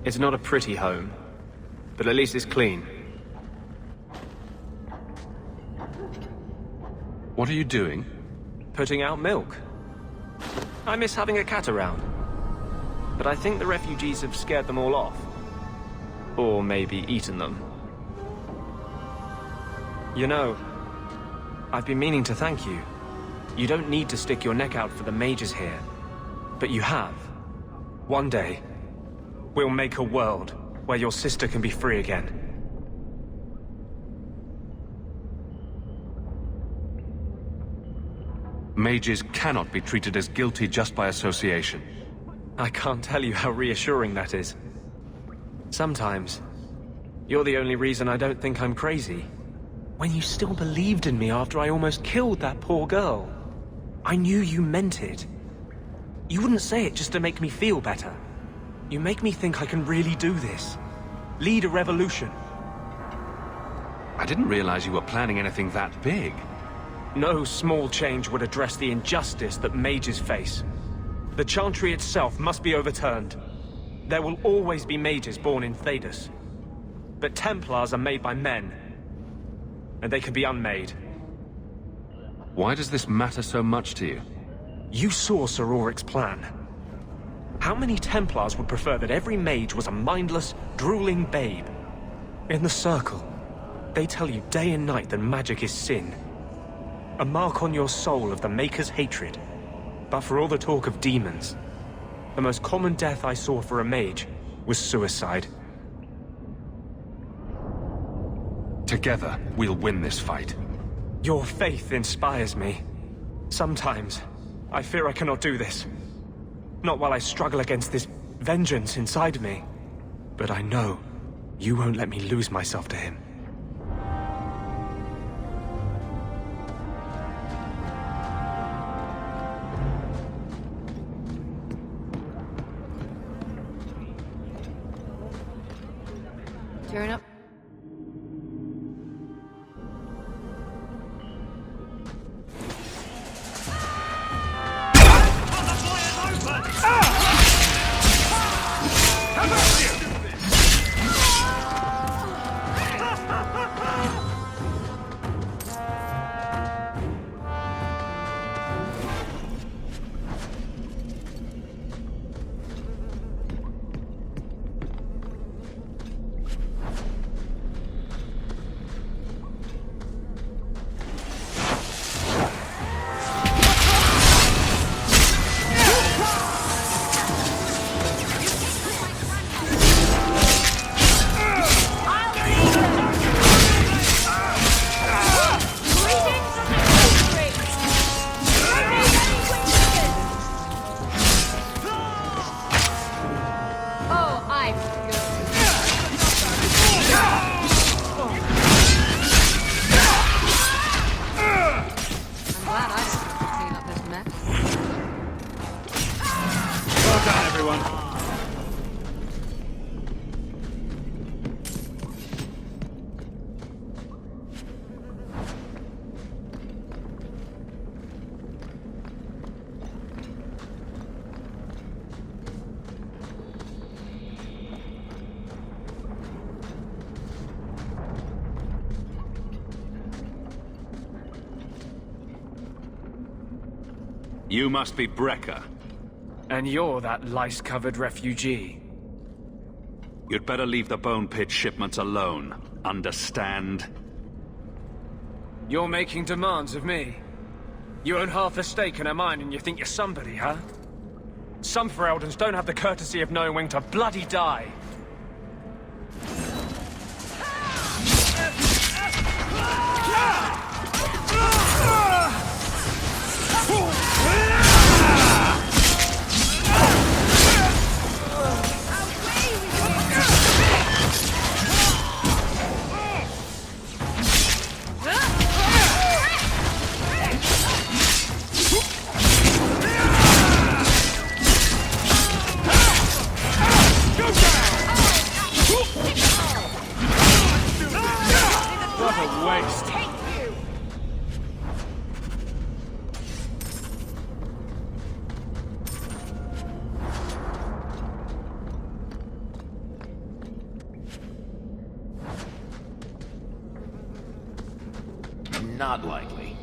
It's not a pretty home, but at least it's clean. What are you doing? Putting out milk. I miss having a cat around. But I think the refugees have scared them all off. Or maybe eaten them. You know, I've been meaning to thank you. You don't need to stick your neck out for the mages here. But you have. One day, we'll make a world where your sister can be free again. Mages cannot be treated as guilty just by association. I can't tell you how reassuring that is. Sometimes, you're the only reason I don't think I'm crazy. When you still believed in me after I almost killed that poor girl, I knew you meant it. You wouldn't say it just to make me feel better. You make me think I can really do this. Lead a revolution. I didn't realize you were planning anything that big. No small change would address the injustice that mages face. The Chantry itself must be overturned. There will always be mages born in Thedas. But Templars are made by men. And they can be unmade. Why does this matter so much to you? You saw Sir Auric's plan. How many Templars would prefer that every mage was a mindless, drooling babe? In the Circle, they tell you day and night that magic is sin. A mark on your soul of the Maker's hatred. But for all the talk of demons, the most common death I saw for a mage was suicide. Together, we'll win this fight. Your faith inspires me. Sometimes, I fear I cannot do this. Not while I struggle against this vengeance inside me. But I know you won't let me lose myself to him. Turn up. You must be Brecker. And you're that lice-covered refugee. You'd better leave the Bone Pit shipments alone. Understand? You're making demands of me. You own half a stake in a mine and you think you're somebody, huh? Some Fereldans don't have the courtesy of knowing when to bloody die. What a waste. not likely.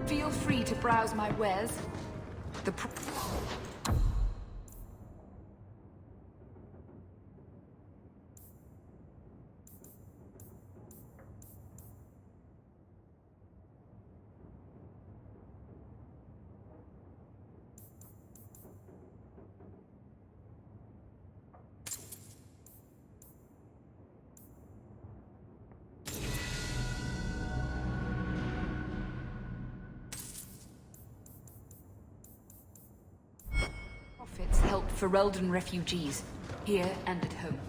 Feel free to browse my wares. The Ferelden refugees, here and at home.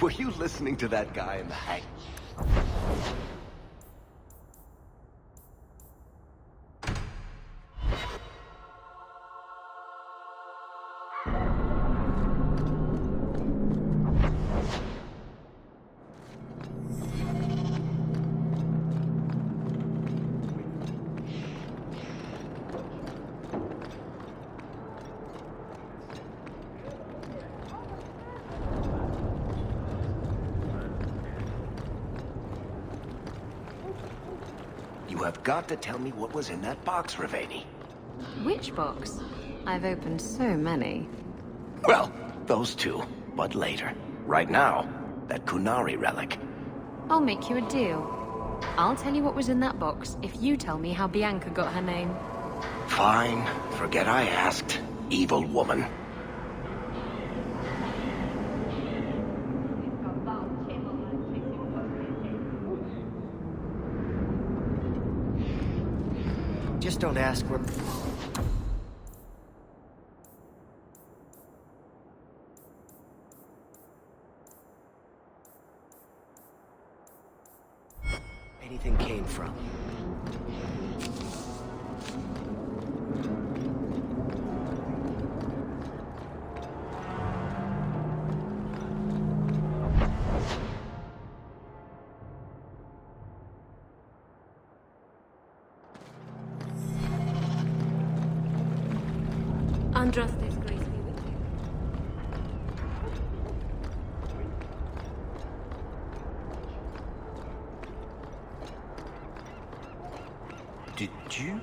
Were you listening to that guy in the hang? You have got to tell me what was in that box, Ravani. Which box? I've opened so many. Well, those two, but later. Right now, that Kunari relic. I'll make you a deal. I'll tell you what was in that box if you tell me how Bianca got her name. Fine. Forget I asked. Evil woman. Just don't ask where... anything came from. Andraste's grace be with you. Did you?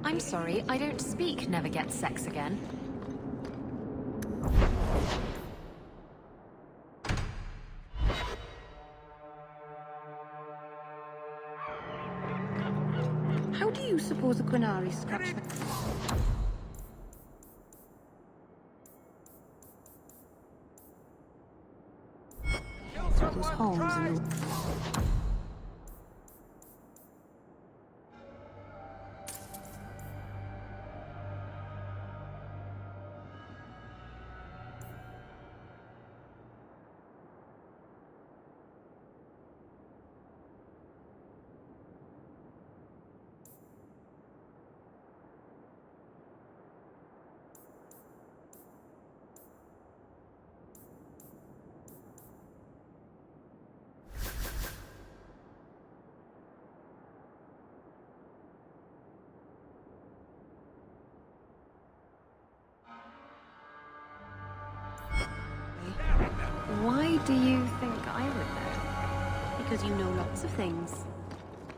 I'm sorry, I don't speak never get sex again. How do you suppose the Qunari scratch the... those homes in the... Why do you think I would know? Because you know lots of things.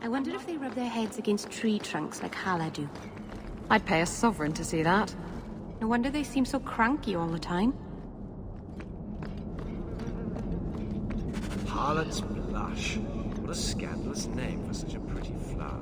I wondered if they rub their heads against tree trunks like Hala do. I'd pay a sovereign to see that. No wonder they seem so cranky all the time. Harlot's Blush. What a scandalous name for such a pretty flower.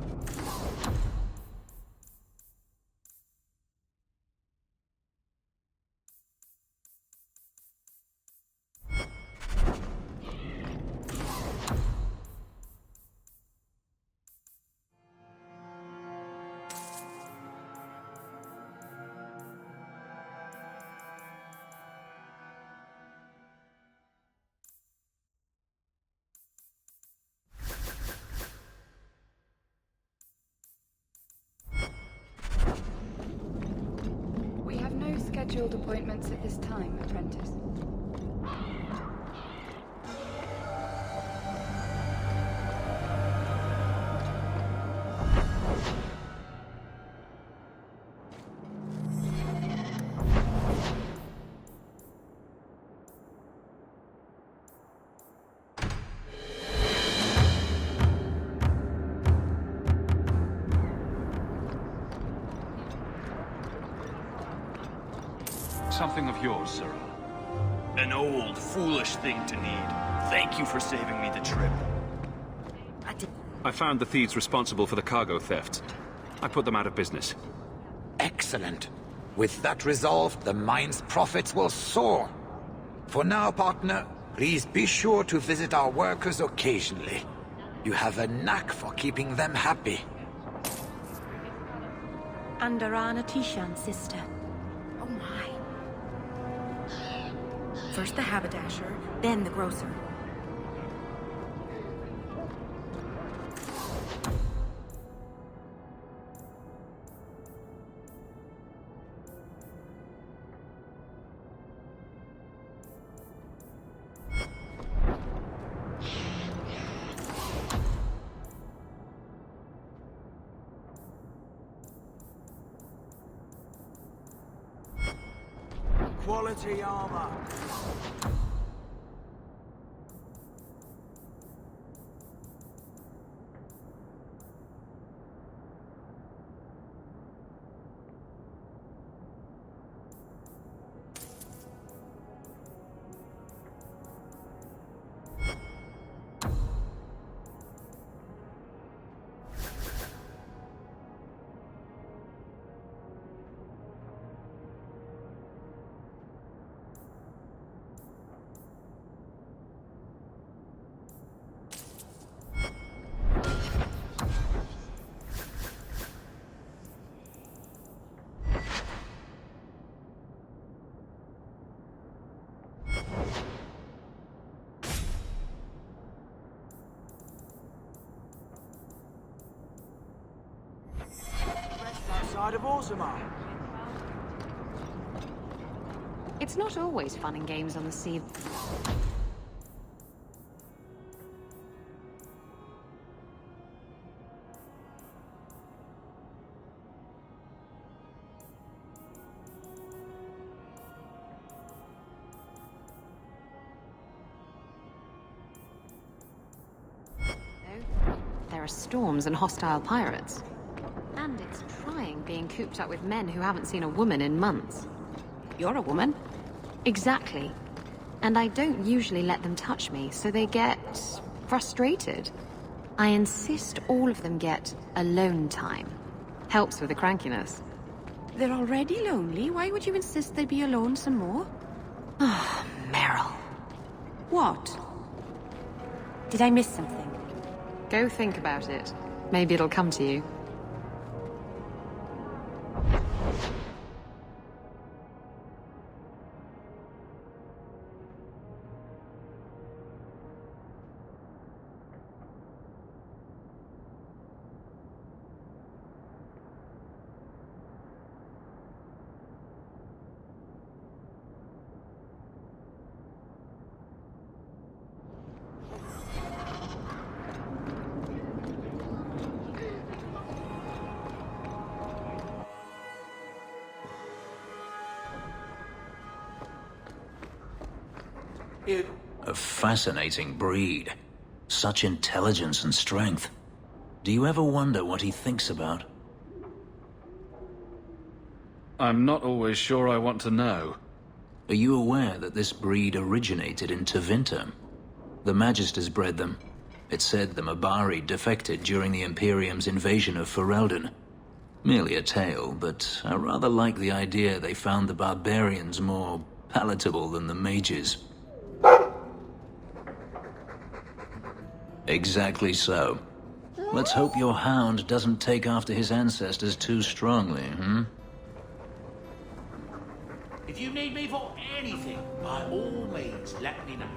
We have no scheduled appointments at this time, apprentice. Something of yours, Sirrah. An old, foolish thing to need. Thank you for saving me the trip. I found the thieves responsible for the cargo theft. I put them out of business. Excellent. With that resolved, the mine's profits will soar. For now, partner, please be sure to visit our workers occasionally. You have a knack for keeping them happy. Andarana Tishan, sister. Oh my. First the haberdasher, then the grocer. Quality armor. Outside of Orzammar. It's not always fun and games on the sea. There are storms and hostile pirates. And it's trying being cooped up with men who haven't seen a woman in months. You're a woman? Exactly. And I don't usually let them touch me, so they get frustrated. I insist all of them get alone time. Helps with the crankiness. They're already lonely. Why would you insist they be alone some more? Ah, Meryl. What? Did I miss something? Go think about it. Maybe it'll come to you. A fascinating breed. Such intelligence and strength. Do you ever wonder what he thinks about? I'm not always sure I want to know. Are you aware that this breed originated in Tevinter? The Magisters bred them. It said the Mabari defected during the Imperium's invasion of Ferelden. Merely a tale, but I rather like the idea they found the barbarians more palatable than the mages. Exactly so. Let's hope your hound doesn't take after his ancestors too strongly, hmm? If you need me for anything, by all means, let me know.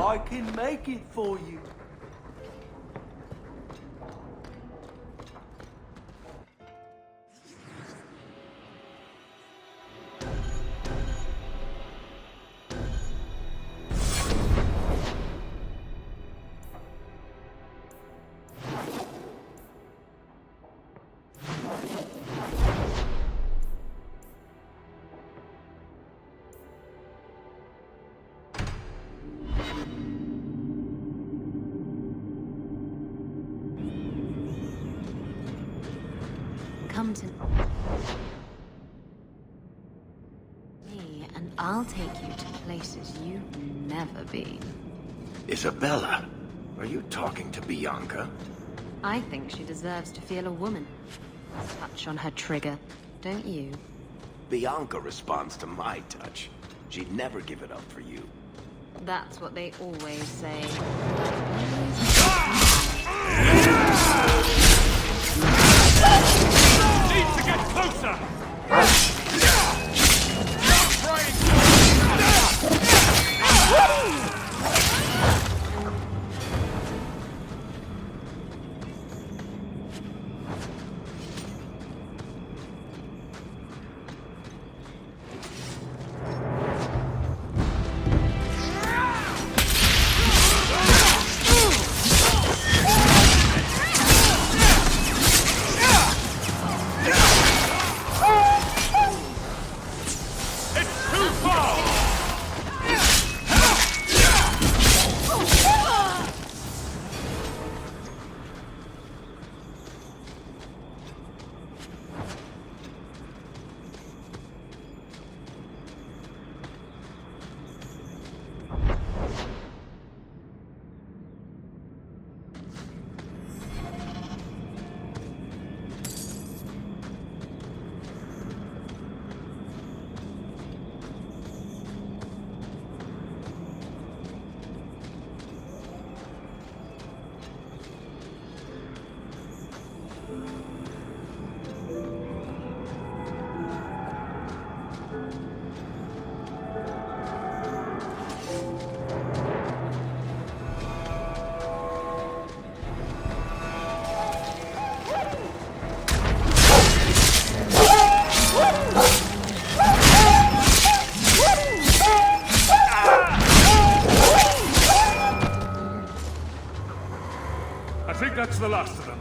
I can make it for you. Come to me, and I'll take you to places you've never been. Isabella, are you talking to Bianca? I think she deserves to feel a woman. Touch on her trigger, don't you? Bianca responds to my touch. She'd never give it up for you. That's what they always say. Need to get closer! I think that's the last of them.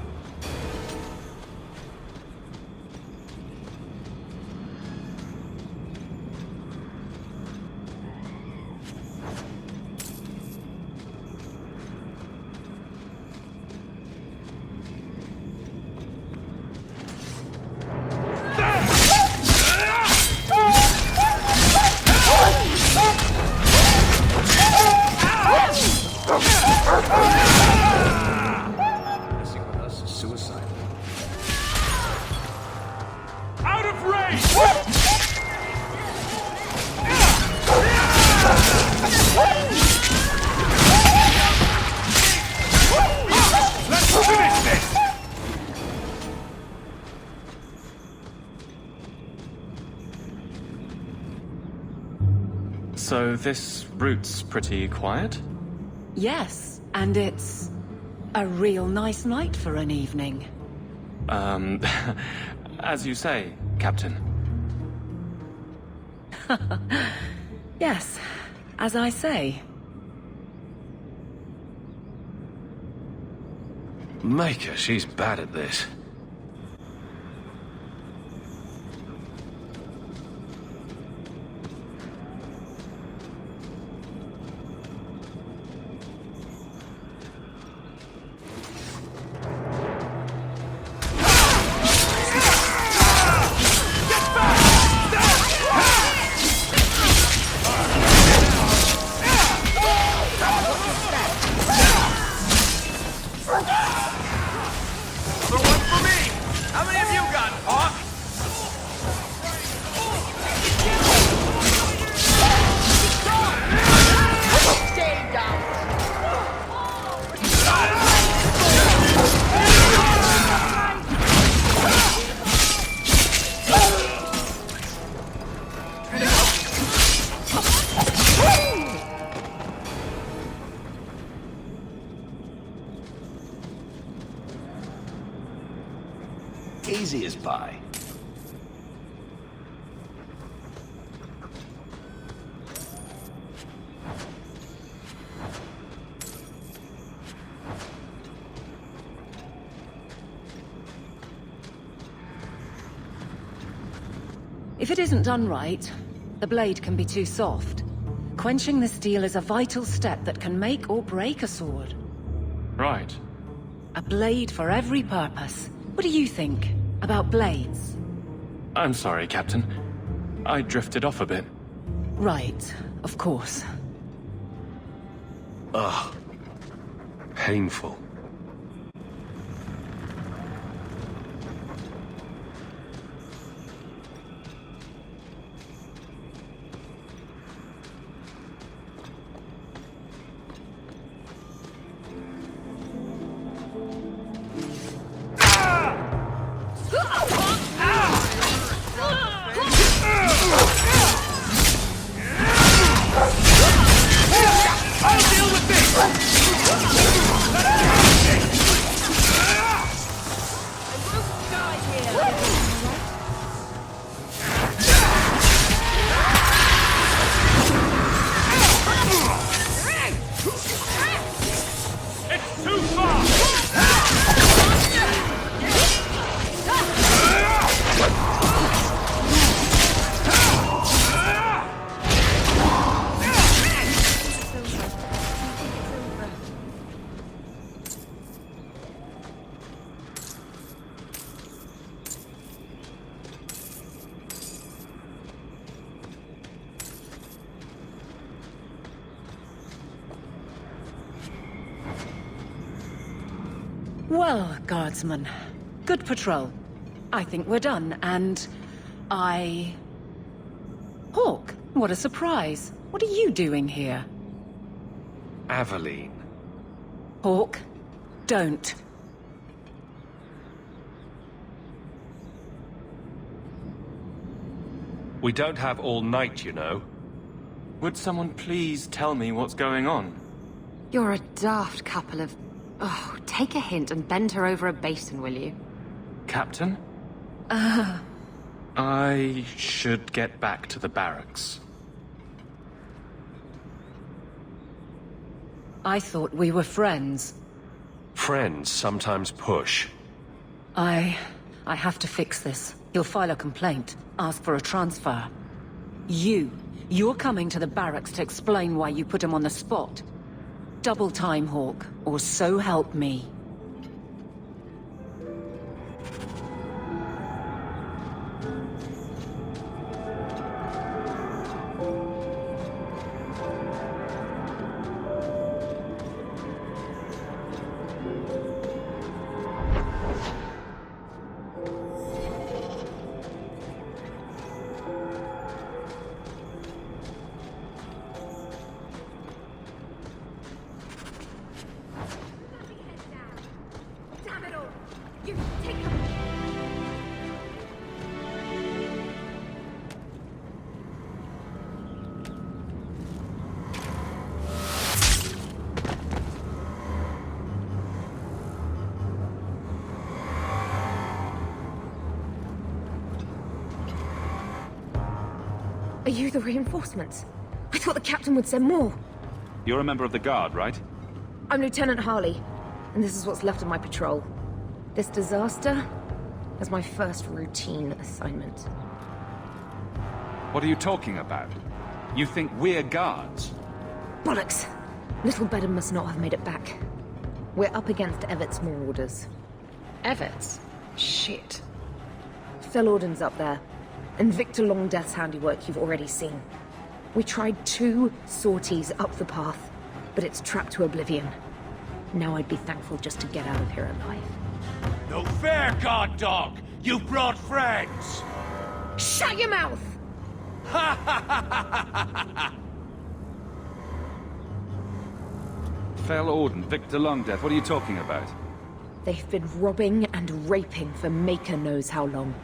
So this route's pretty quiet? Yes, and it's a real nice night for an evening. As you say, Captain. Yes, as I say. Maker, she's bad at this. The one Easy as pie. If it isn't done right, the blade can be too soft. Quenching the steel is a vital step that can make or break a sword. Right. A blade for every purpose. What do you think about blades? I'm sorry, Captain. I drifted off a bit. Right, of course. Ugh. Painful. Well, guardsman. Good patrol. I think we're done, and Hawke, what a surprise. What are you doing here? Aveline. Hawke, don't. We don't have all night, you know. Would someone please tell me what's going on? You're a daft couple of... Oh, take a hint and bend her over a basin, will you? Captain? I should get back to the barracks. I thought we were friends. Friends sometimes push. I have to fix this. He'll file a complaint, ask for a transfer. You're coming to the barracks to explain why you put him on the spot. Double time, Hawke, or so help me. Are you the reinforcements? I thought the captain would send more. You're a member of the Guard, right? I'm Lieutenant Harley, and this is what's left of my patrol. This disaster is my first routine assignment. What are you talking about? You think we're guards? Bollocks! Little Bedham must not have made it back. We're up against Evet's marauders. Evet's? Shit. Felorden's up there, and Victor Longdeath's handiwork you've already seen. We tried 2 sorties up the path, but it's trapped to oblivion. Now I'd be thankful just to get out of here alive. No fair, guard dog! You brought friends! Shut your mouth! Felorden, Victor Longdeath, what are you talking about? They've been robbing and raping for Maker knows how long.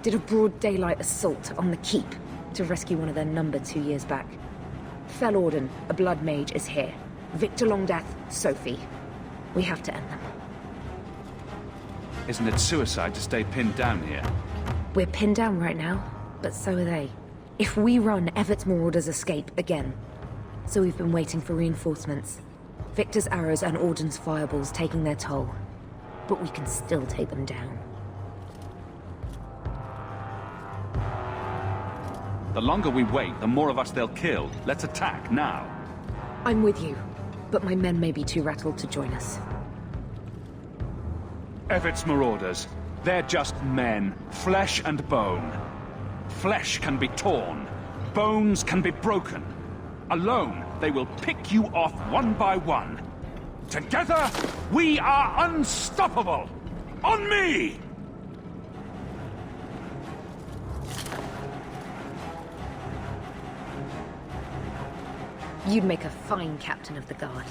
Did a broad daylight assault on the keep to rescue one of their number 2 years back. Felorden, a blood mage, is here. Victor Longdeath, Sophie. We have to end them. Isn't it suicide to stay pinned down here? We're pinned down right now, but so are they. If we run, Evert's Marauders escape again. So we've been waiting for reinforcements. Victor's arrows and Auden's fireballs taking their toll. But we can still take them down. The longer we wait, the more of us they'll kill. Let's attack now. I'm with you, but my men may be too rattled to join us. Evert's Marauders. They're just men, flesh and bone. Flesh can be torn, bones can be broken. Alone, they will pick you off one by one. Together, we are unstoppable! On me! You'd make a fine captain of the guard.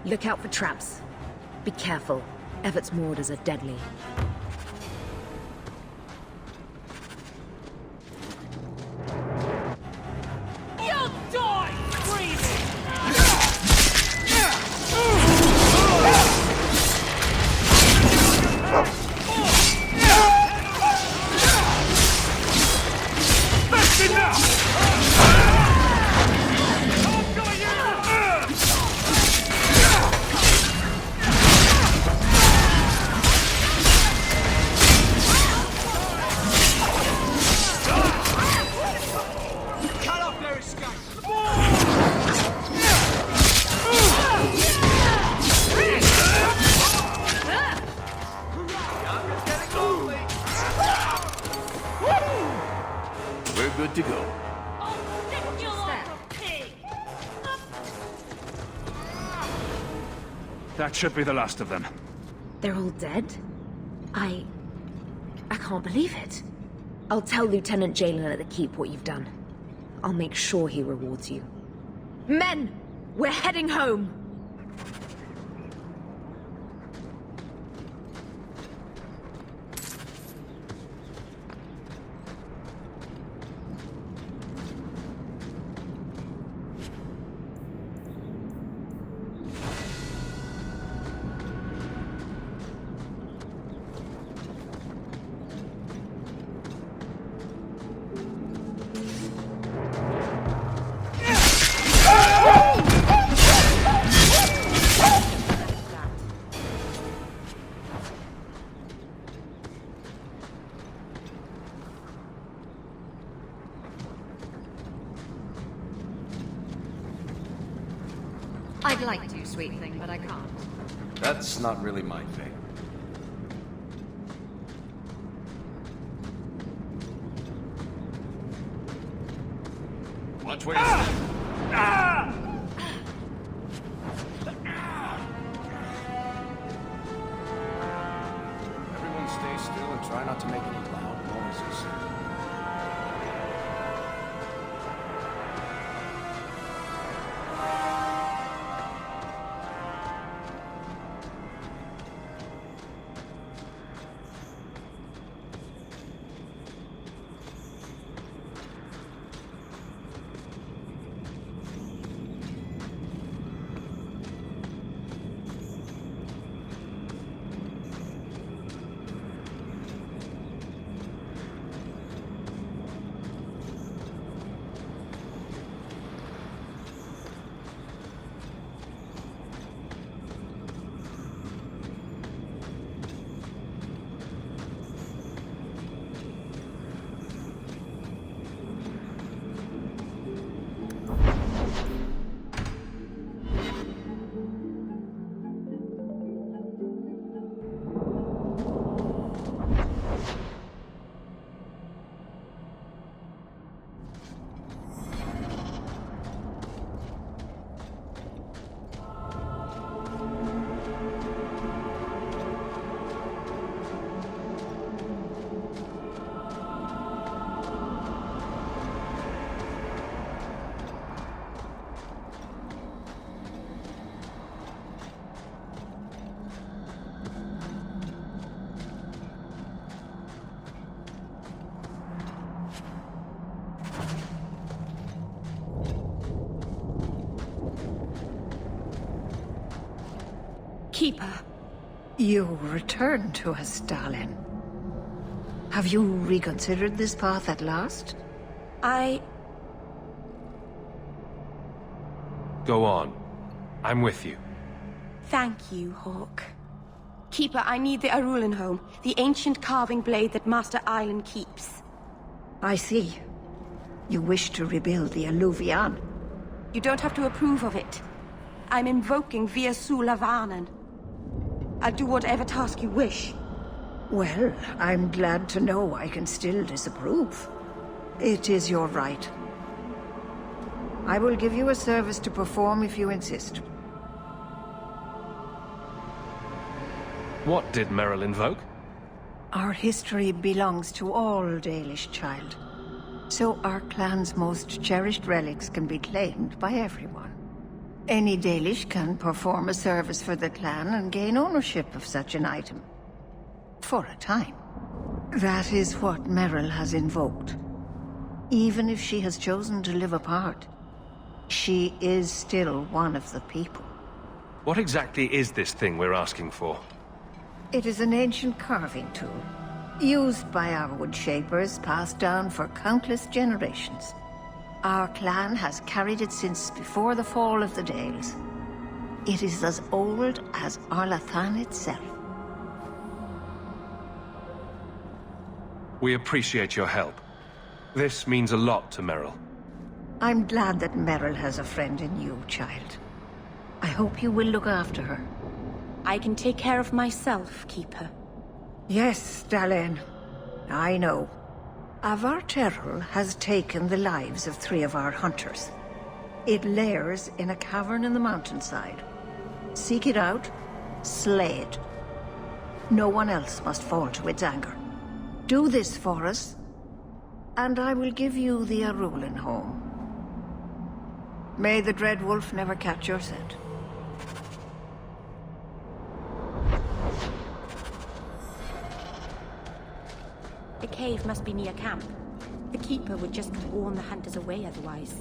Look out for traps. Be careful. Evert's Marauders are deadly. You'll die screaming! That's enough! We're good to go. That should be the last of them. They're all dead? I can't believe it. I'll tell Lieutenant Jalen at the Keep what you've done. I'll make sure he rewards you. Men! We're heading home! I'd like to, sweet thing, but I can't. That's not really my thing. Watch where you step. Everyone stay still and try not to make any loud noises. Keeper, You returned to us, Stalin. Have you reconsidered this path at last? Go on. I'm with you. Thank you, Hawk. Keeper, I need the Arulenholm, the ancient carving blade that Master Island keeps. I see. You wish to rebuild the Alluvian. You don't have to approve of it. I'm invoking Via Sulavanen. I'll do whatever task you wish. Well, I'm glad to know I can still disapprove. It is your right. I will give you a service to perform if you insist. What did Merrill invoke? Our history belongs to all Dalish, child. So our clan's most cherished relics can be claimed by everyone. Any Dalish can perform a service for the clan and gain ownership of such an item. For a time. That is what Merrill has invoked. Even if she has chosen to live apart, she is still one of the people. What exactly is this thing we're asking for? It is an ancient carving tool, used by our wood shapers, passed down for countless generations. Our clan has carried it since before the fall of the Dales. It is as old as Arlathan itself. We appreciate your help. This means a lot to Merrill. I'm glad that Merrill has a friend in you, child. I hope you will look after her. I can take care of myself, Keeper. Yes, Dalen. I know. Avar Terrell has taken the lives of 3 of our hunters. It lairs in a cavern in the mountainside. Seek it out, slay it. No one else must fall to its anger. Do this for us, and I will give you the Arulenholm. May the Dread Wolf never catch your scent. The cave must be near camp. The Keeper would just warn the hunters away otherwise.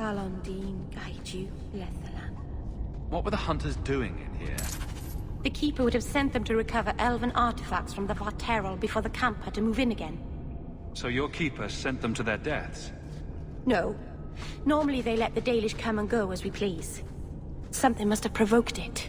Talondine guide you, Lethalan. What were the hunters doing in here? The Keeper would have sent them to recover elven artifacts from the Varterol before the camp had to move in again. So your Keeper sent them to their deaths? No. Normally they let the Dalish come and go as we please. Something must have provoked it.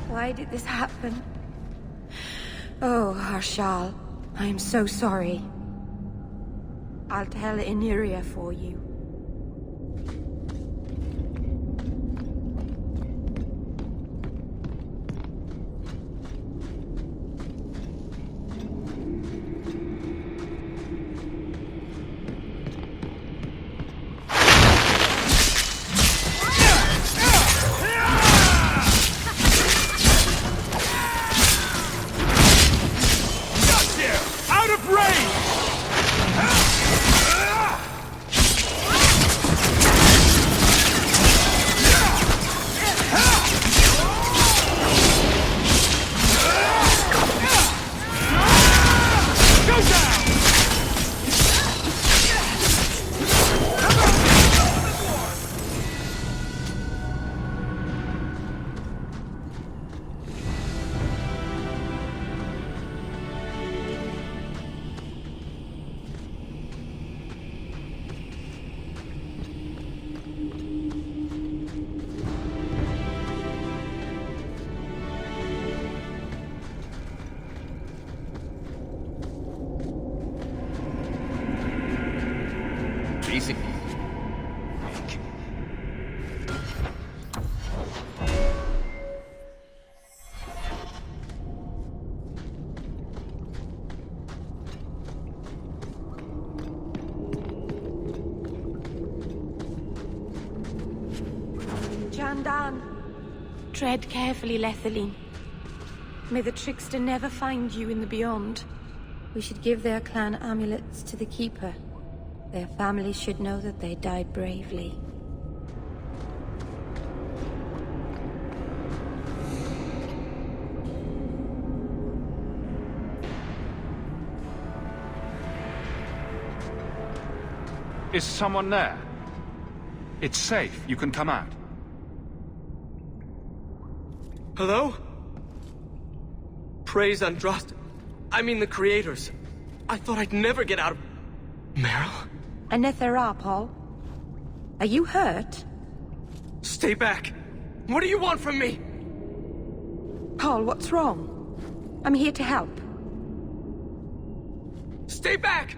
Why did this happen? Oh, Harshal, I am so sorry. I'll tell Inyria for you. Easy. Jandan, tread carefully, Lethaline. May the trickster never find you in the beyond. We should give their clan amulets to the Keeper. Their families should know that they died bravely. Is someone there? It's safe. You can come out. Hello? Praise Andraste. I mean the creators. I thought I'd never get out of... Meryl? Anethera, Paul. Are you hurt? Stay back! What do you want from me? Paul, what's wrong? I'm here to help. Stay back!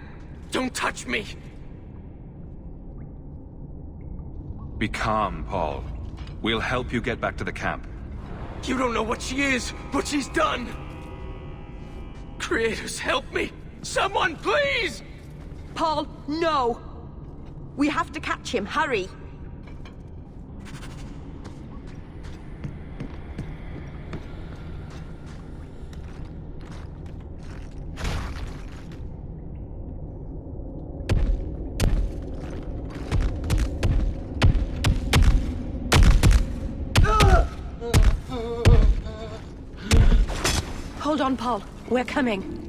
Don't touch me! Be calm, Paul. We'll help you get back to the camp. You don't know what she is, what she's done! Creators, help me! Someone, please! Paul, no! We have to catch him, hurry! Hold on, Paul. We're coming.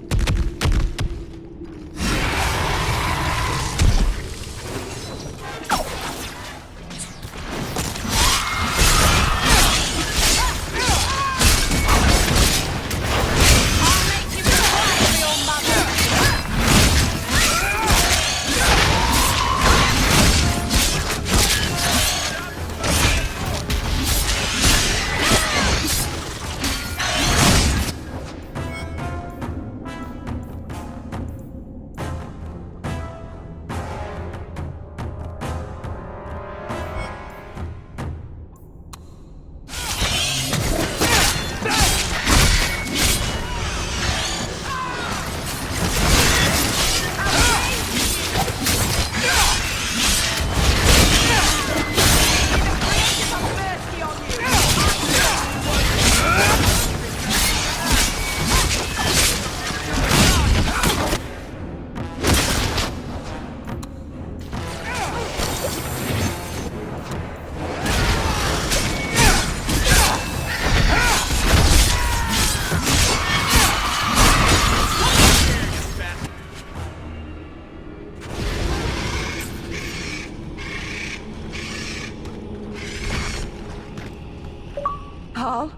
Paul?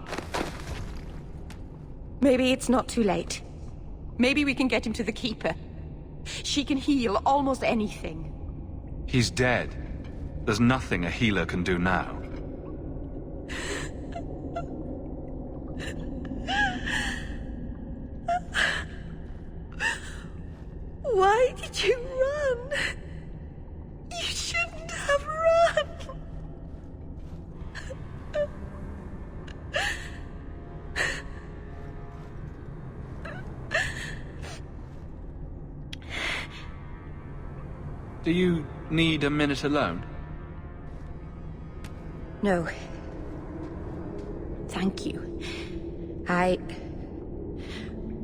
Maybe it's not too late. Maybe we can get him to the Keeper. She can heal almost anything. He's dead. There's nothing a healer can do now. Why did you run? You shouldn't have run. Do you need a minute alone? No. Thank you.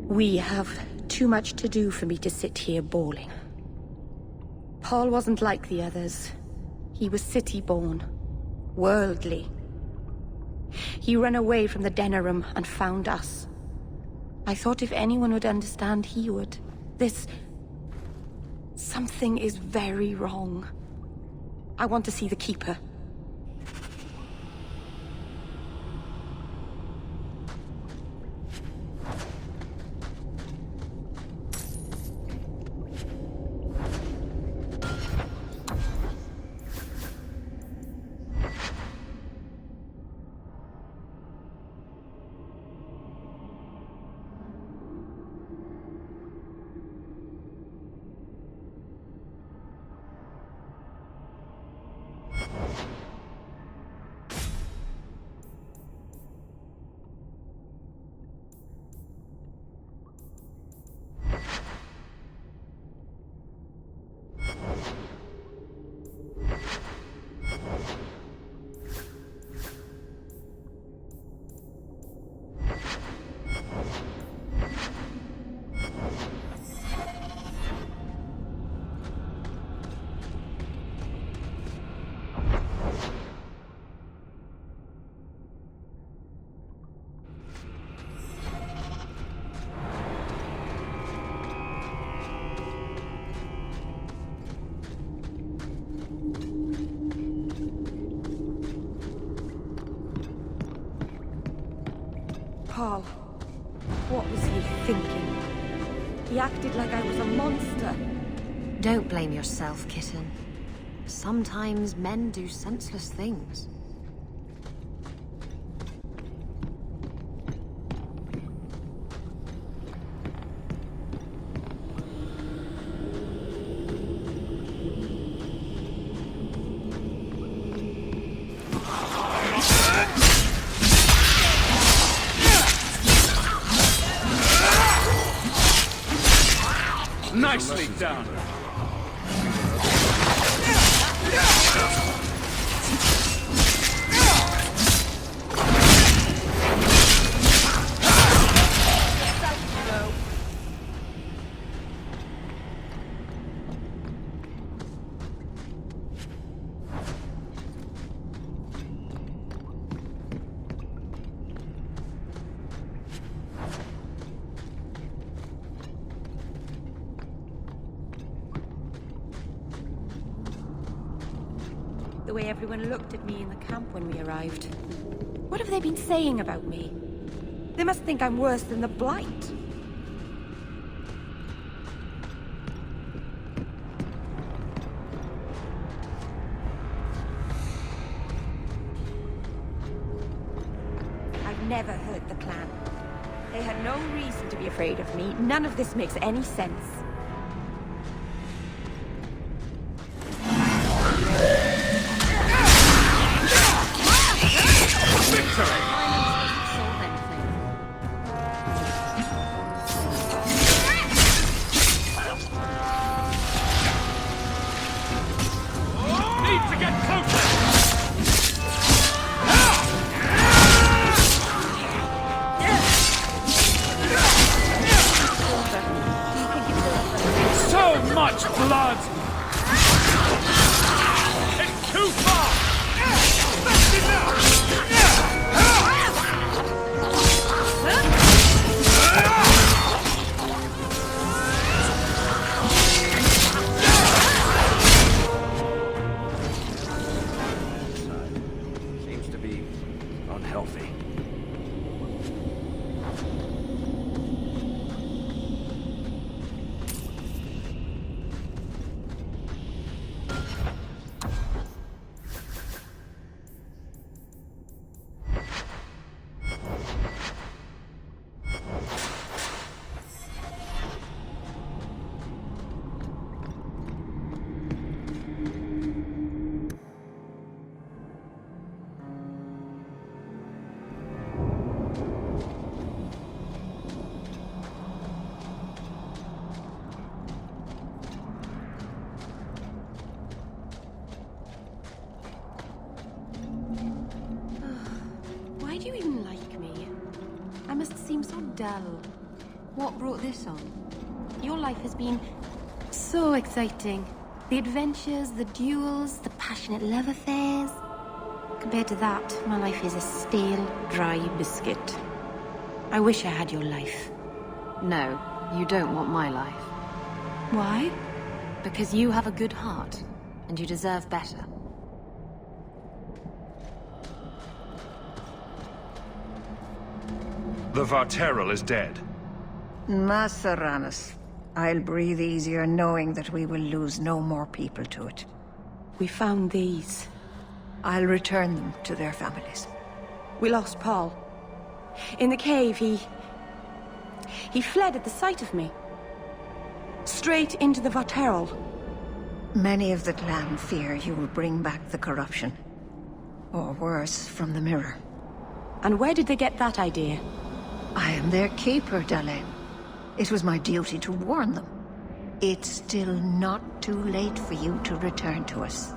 We have too much to do for me to sit here bawling. Paul wasn't like the others. He was city-born, worldly. He ran away from the Denerim and found us. I thought if anyone would understand, he would. Something is very wrong. I want to see the Keeper. Paul. What was he thinking? He acted like I was a monster. Don't blame yourself, kitten. Sometimes men do senseless things. Nicely done. The way everyone looked at me in the camp when we arrived. What have they been saying about me? They must think I'm worse than the Blight. I've never hurt the clan. They had no reason to be afraid of me. None of this makes any sense. Blood! It's too far! That's enough! Seems to be unhealthy. Why do you even like me? I must seem so dull. What brought this on? Your life has been so exciting. The adventures, the duels, the passionate love affairs. Compared to that, my life is a stale, dry biscuit. I wish I had your life. No, you don't want my life. Why? Because you have a good heart, and you deserve better. The Varterral is dead. Masseranus. I'll breathe easier knowing that we will lose no more people to it. We found these. I'll return them to their families. We lost Paul. In the cave, he fled at the sight of me. Straight into the Varterral. Many of the clan fear you will bring back the corruption. Or worse, from the mirror. And where did they get that idea? I am their keeper, Dalain. It was my duty to warn them. It's still not too late for you to return to us.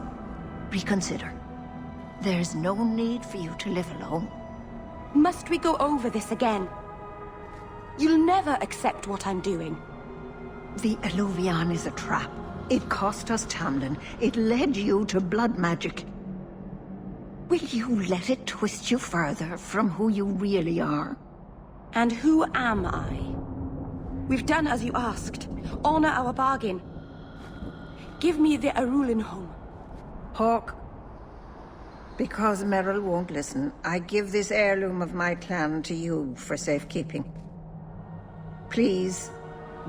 Reconsider. There's no need for you to live alone. Must we go over this again? You'll never accept what I'm doing. The Eluvian is a trap. It cost us Tamlin. It led you to blood magic. Will you let it twist you further from who you really are? And who am I? We've done as you asked. Honor our bargain. Give me the Arulin home. Hawke. Because Merrill won't listen, I give this heirloom of my clan to you for safekeeping. Please,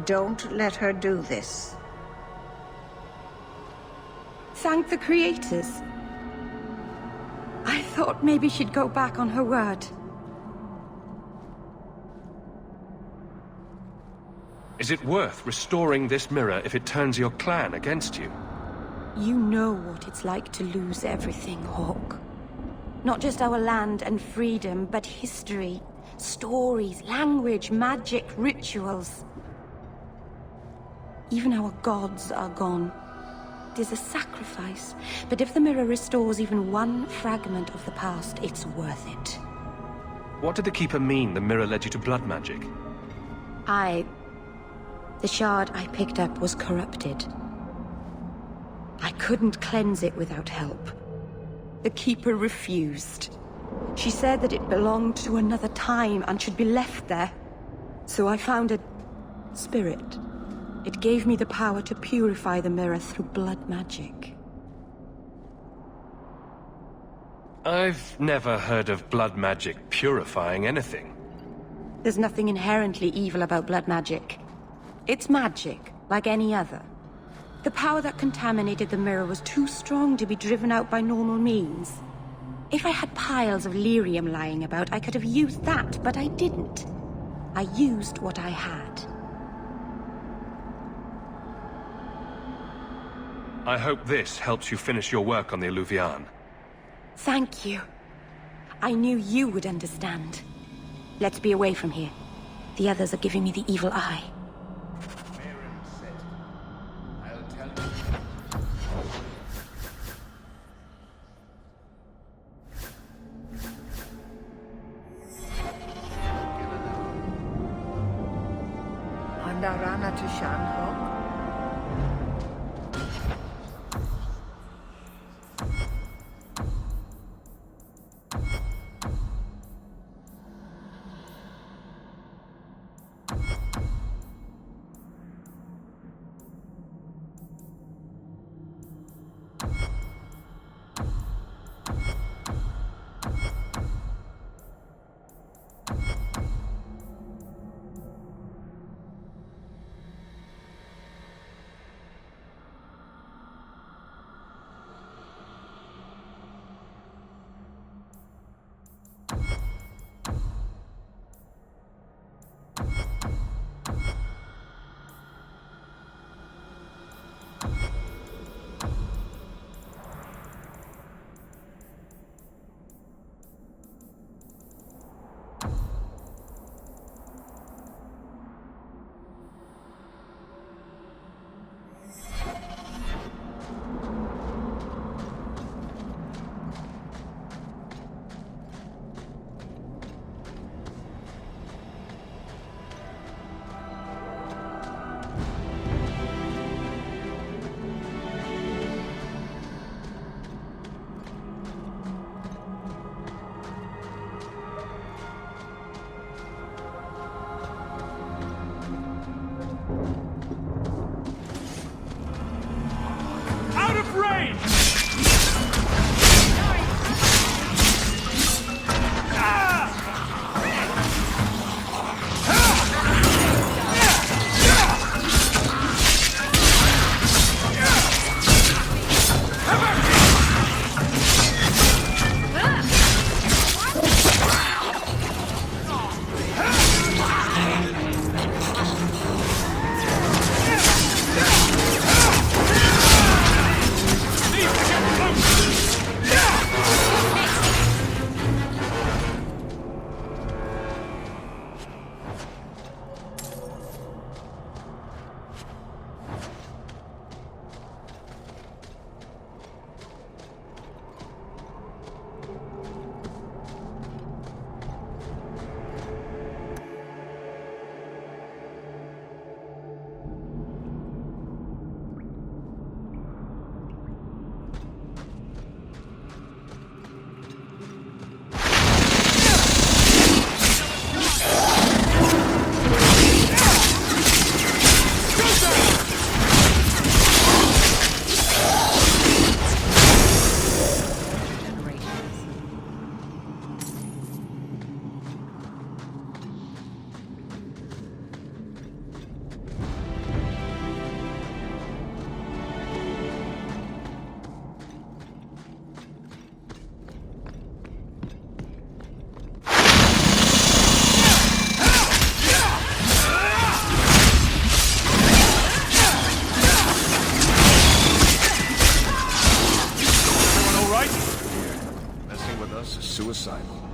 don't let her do this. Thank the creators. I thought maybe she'd go back on her word. Is it worth restoring this mirror if it turns your clan against you? You know what it's like to lose everything, Hawke. Not just our land and freedom, but history, stories, language, magic, rituals. Even our gods are gone. It is a sacrifice, but if the mirror restores even one fragment of the past, it's worth it. What did the Keeper mean the mirror led you to blood magic? The shard I picked up was corrupted. I couldn't cleanse it without help. The Keeper refused. She said that it belonged to another time and should be left there. So I found a spirit. It gave me the power to purify the mirror through blood magic. I've never heard of blood magic purifying anything. There's nothing inherently evil about blood magic. It's magic, like any other. The power that contaminated the mirror was too strong to be driven out by normal means. If I had piles of lyrium lying about, I could have used that, but I didn't. I used what I had. I hope this helps you finish your work on the Eluvian. Thank you. I knew you would understand. Let's be away from here. The others are giving me the evil eye. Andarana to Shan, Hawke. Just suicidal.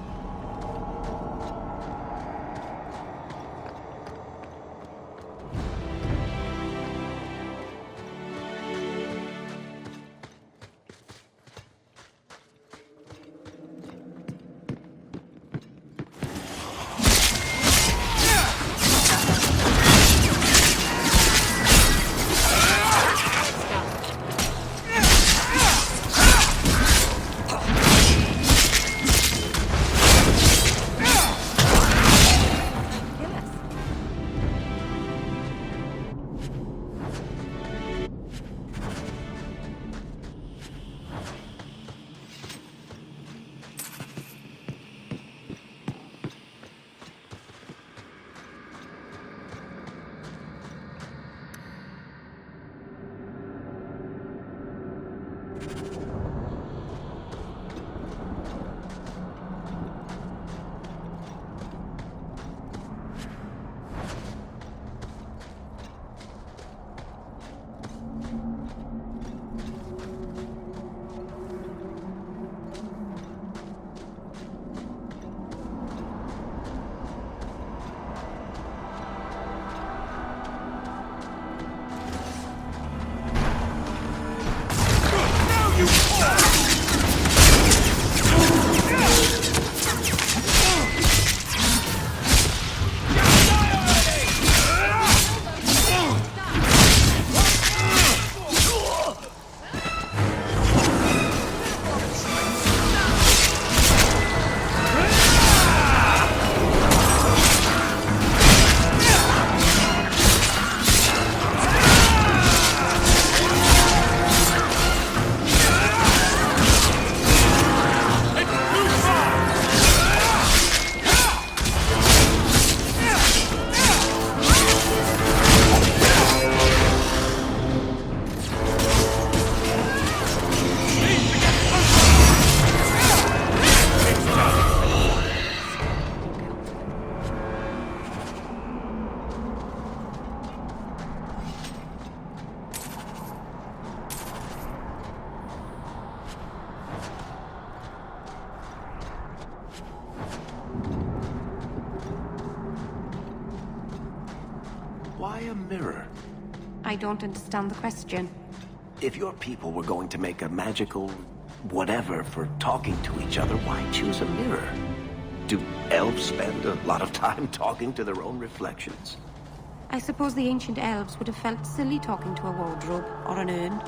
Why a mirror? I don't understand the question. If your people were going to make a magical whatever for talking to each other, why choose a mirror? Do elves spend a lot of time talking to their own reflections? I suppose the ancient elves would have felt silly talking to a wardrobe or an urn.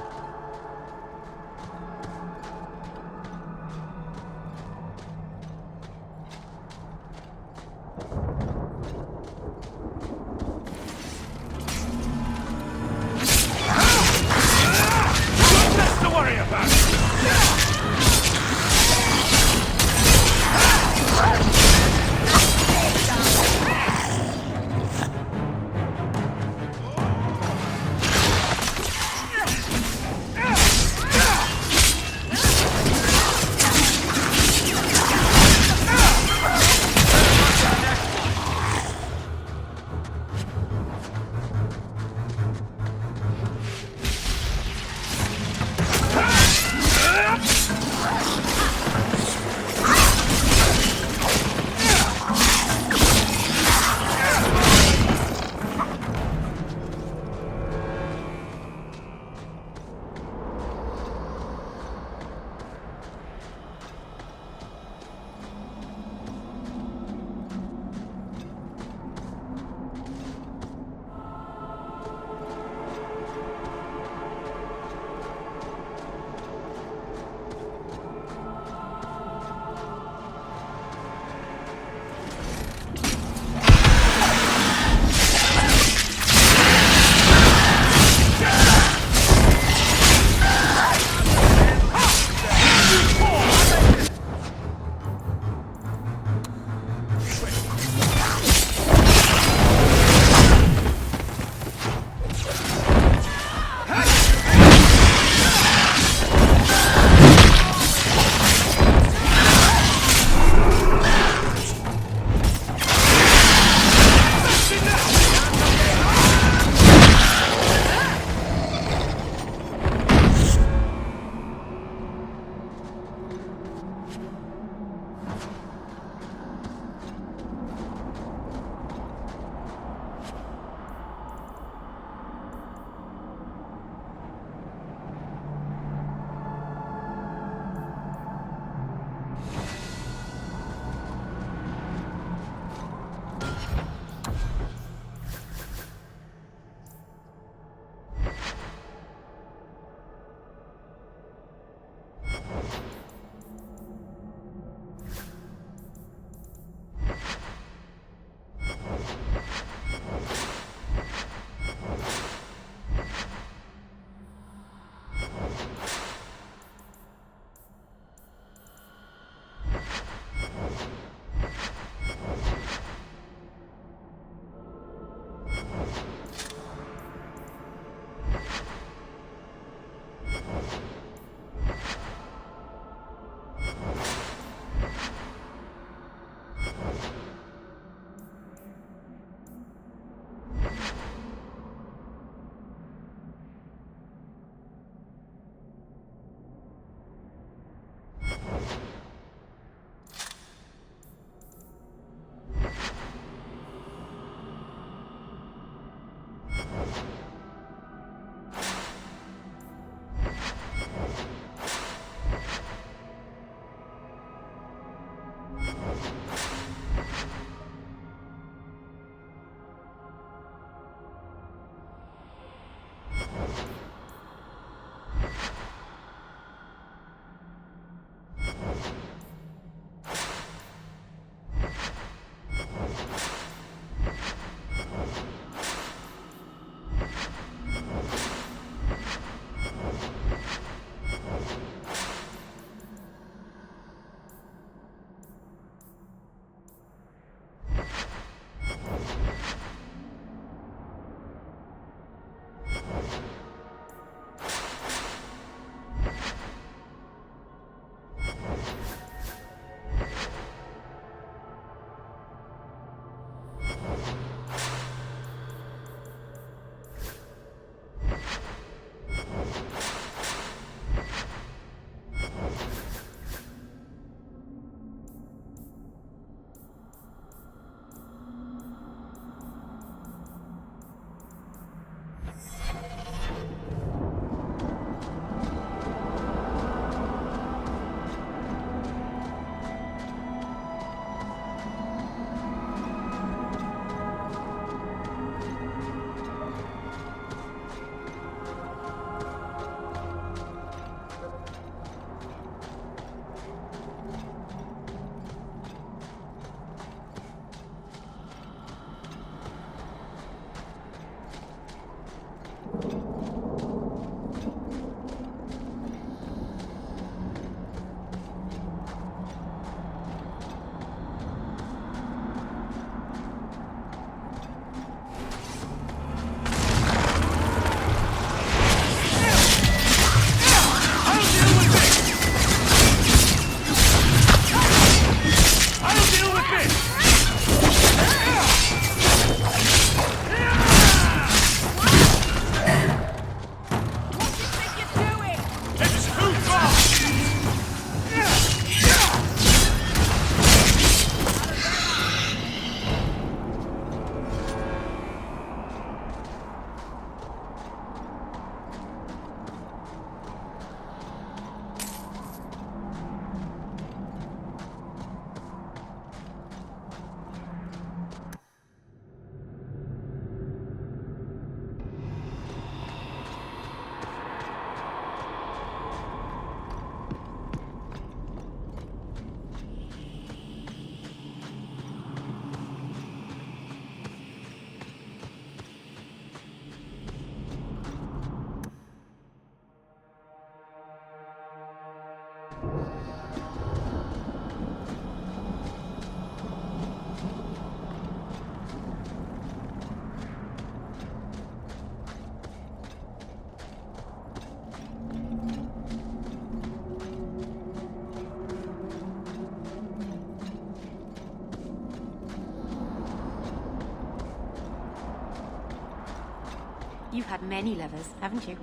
You've had many lovers, haven't you?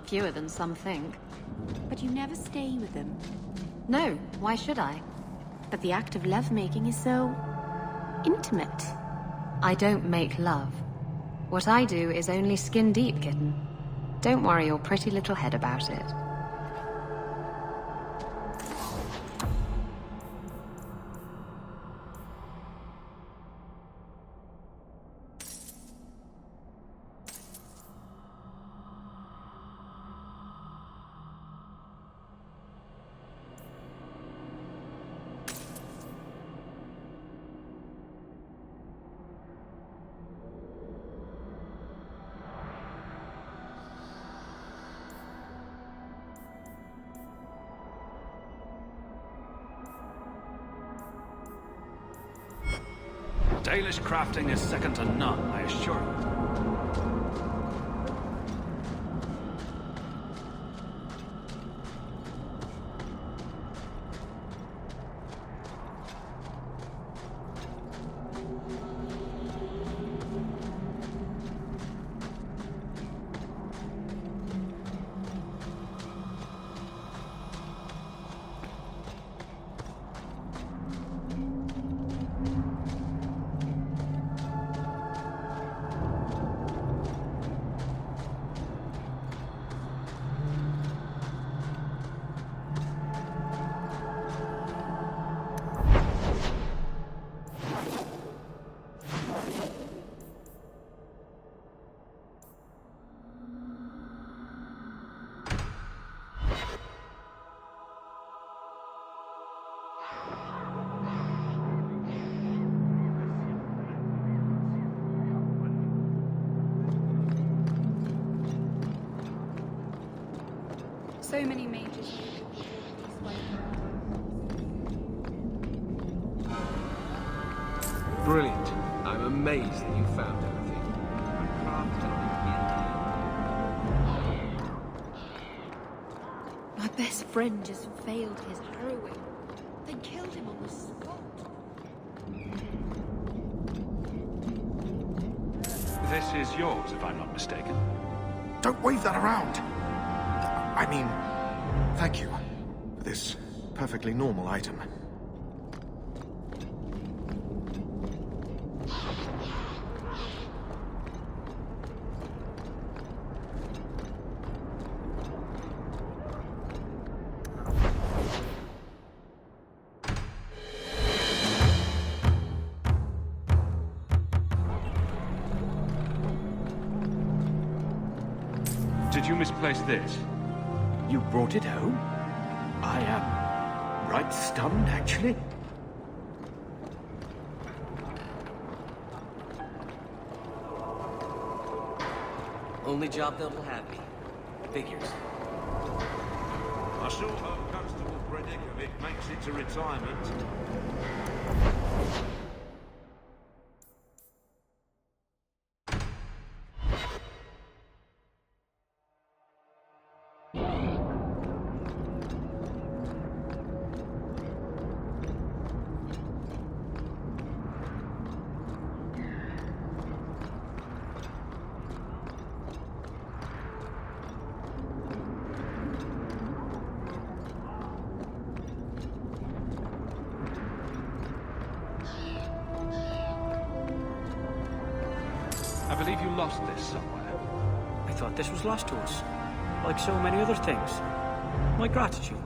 Fewer than some think. But you never stay with them. No, why should I? But the act of lovemaking is so... intimate. I don't make love. What I do is only skin deep, kitten. Don't worry your pretty little head about it. Dalish crafting is second to none, I assure you. So many mages. Brilliant. I'm amazed that you found everything. My best friend just failed his harrowing. They killed him on the spot. This is yours, if I'm not mistaken. Don't wave that around! I mean, thank you for this perfectly normal item. Did you misplace this? You brought it home? I am right stunned, actually. Only job that'll have me. Figures. I sure hope Constable Bredikovic makes it to retirement. I believe you lost this somewhere. I thought this was lost to us, like so many other things. My gratitude.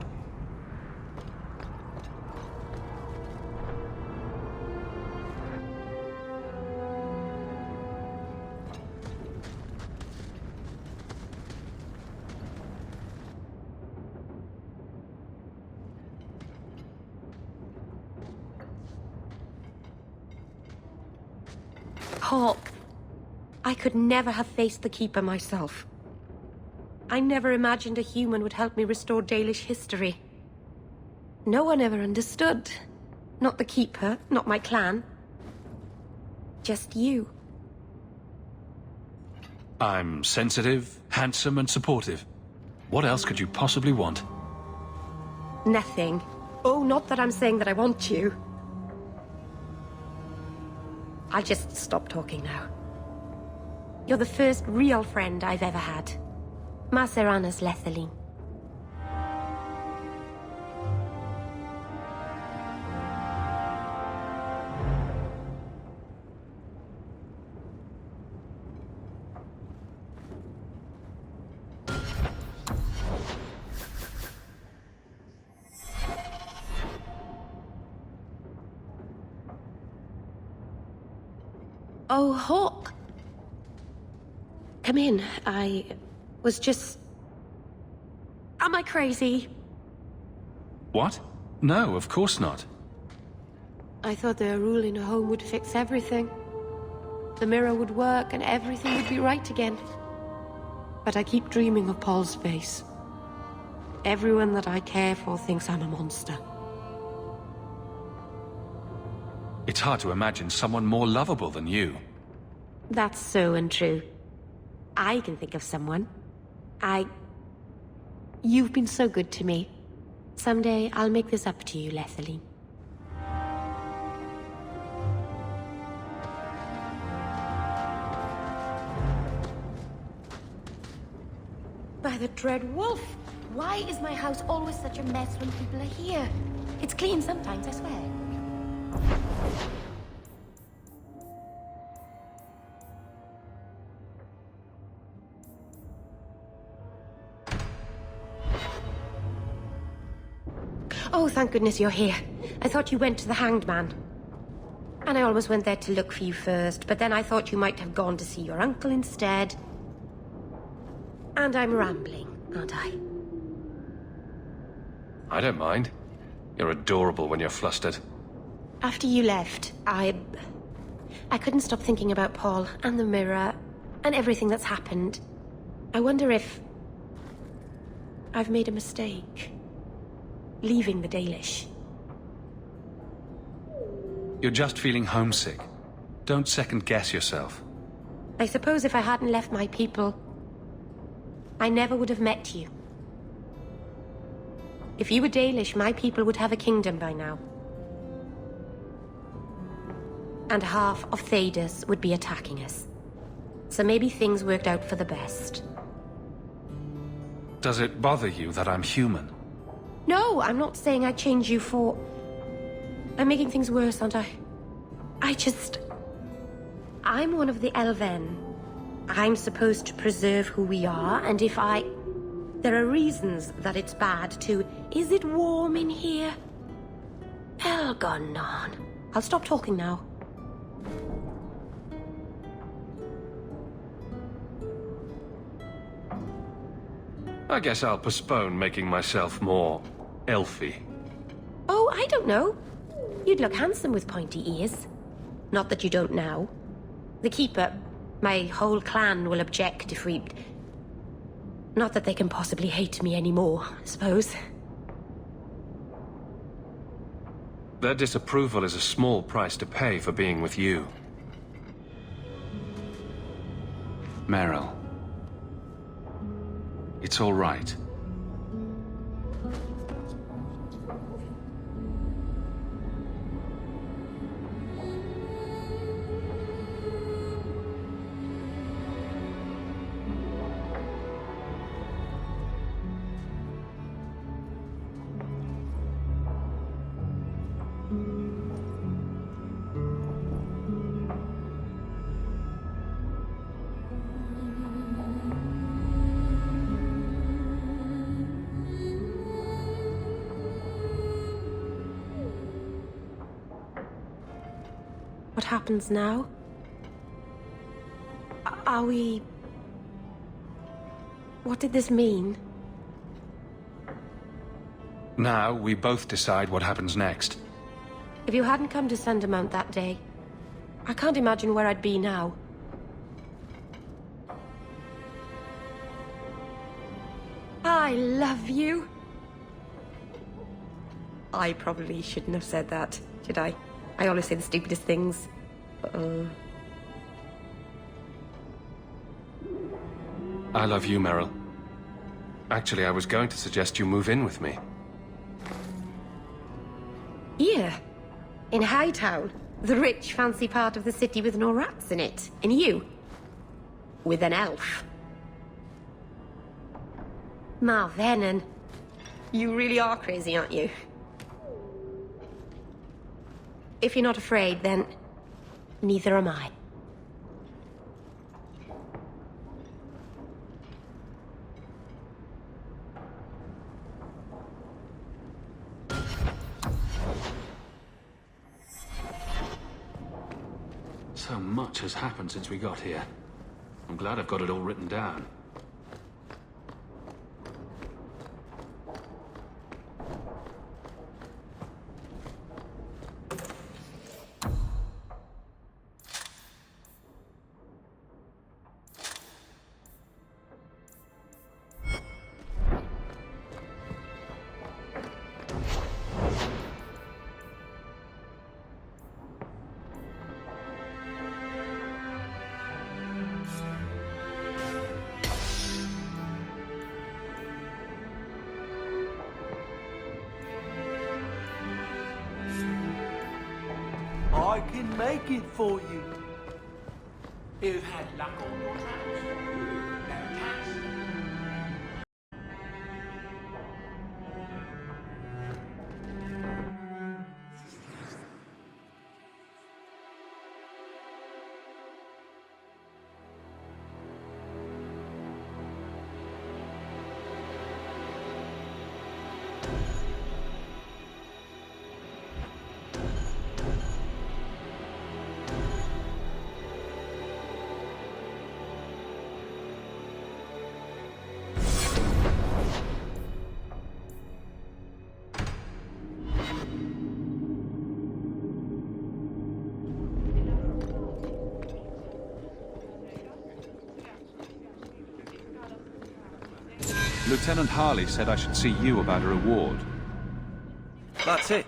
Hawk. I could never have faced the Keeper myself. I never imagined a human would help me restore Dalish history. No one ever understood. Not the Keeper, not my clan. Just you. I'm sensitive, handsome, and supportive. What else could you possibly want? Nothing. Oh, not that I'm saying that I want you. I'll just stop talking now. You're the first real friend I've ever had. Maceranus Lethaline. Oh, Hawk. Come in. I was just... Am I crazy? What? No, of course not. I thought their rule in a home would fix everything. The mirror would work and everything would be right again. But I keep dreaming of Paul's face. Everyone that I care for thinks I'm a monster. It's hard to imagine someone more lovable than you. That's so untrue. I can think of someone. You've been so good to me. Someday I'll make this up to you, Lethaline. By the Dread Wolf! Why is my house always such a mess when people are here? It's clean sometimes, I swear. Oh, thank goodness you're here. I thought you went to the Hanged Man. And I always went there to look for you first, but then I thought you might have gone to see your uncle instead. And I'm rambling, aren't I? I don't mind. You're adorable when you're flustered. After you left, I couldn't stop thinking about Paul and the mirror and everything that's happened. I wonder if I've made a mistake. Leaving the Dalish. You're just feeling homesick. Don't second-guess yourself. I suppose if I hadn't left my people, I never would have met you. If you were Dalish, my people would have a kingdom by now. And half of Thedas would be attacking us. So maybe things worked out for the best. Does it bother you that I'm human? No, I'm not saying I change you for... I'm making things worse, aren't I? I'm one of the Elven. I'm supposed to preserve who we are, and if I... There are reasons that it's bad to... Is it warm in here? Elgonon. I'll stop talking now. I guess I'll postpone making myself more elfy. Oh, I don't know. You'd look handsome with pointy ears. Not that you don't now. The Keeper, my whole clan will object if we... Not that they can possibly hate me anymore, I suppose. Their disapproval is a small price to pay for being with you. Meryl. It's all right. What happens now? Are we... What did this mean? Now, we both decide what happens next. If you hadn't come to Sundermount that day, I can't imagine where I'd be now. I love you. I probably shouldn't have said that, should I? I always say the stupidest things. I love you, Meryl. Actually, I was going to suggest you move in with me. Here? In Hightown? The rich, fancy part of the city with no rats in it? And you? with an elf. Marvenon, you really are crazy, aren't you? If you're not afraid, then neither am I. So much has happened since we got here. I'm glad I've got it all written down. I can make it for you. You've had luck on your travels. No tax. Lieutenant Harley said I should see you about a reward. That's it.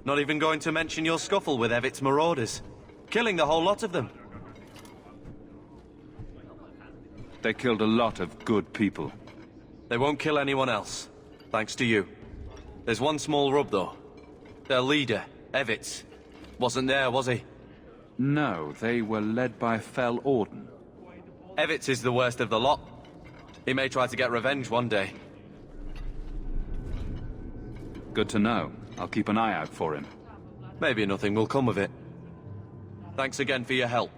Not even going to mention your scuffle with Evit's marauders. Killing the whole lot of them. They killed a lot of good people. They won't kill anyone else. Thanks to you. There's one small rub, though. Their leader, Evitz, wasn't there, was he? No, they were led by Fel Orden. Evitz is the worst of the lot. He may try to get revenge one day. Good to know. I'll keep an eye out for him. Maybe nothing will come of it. Thanks again for your help.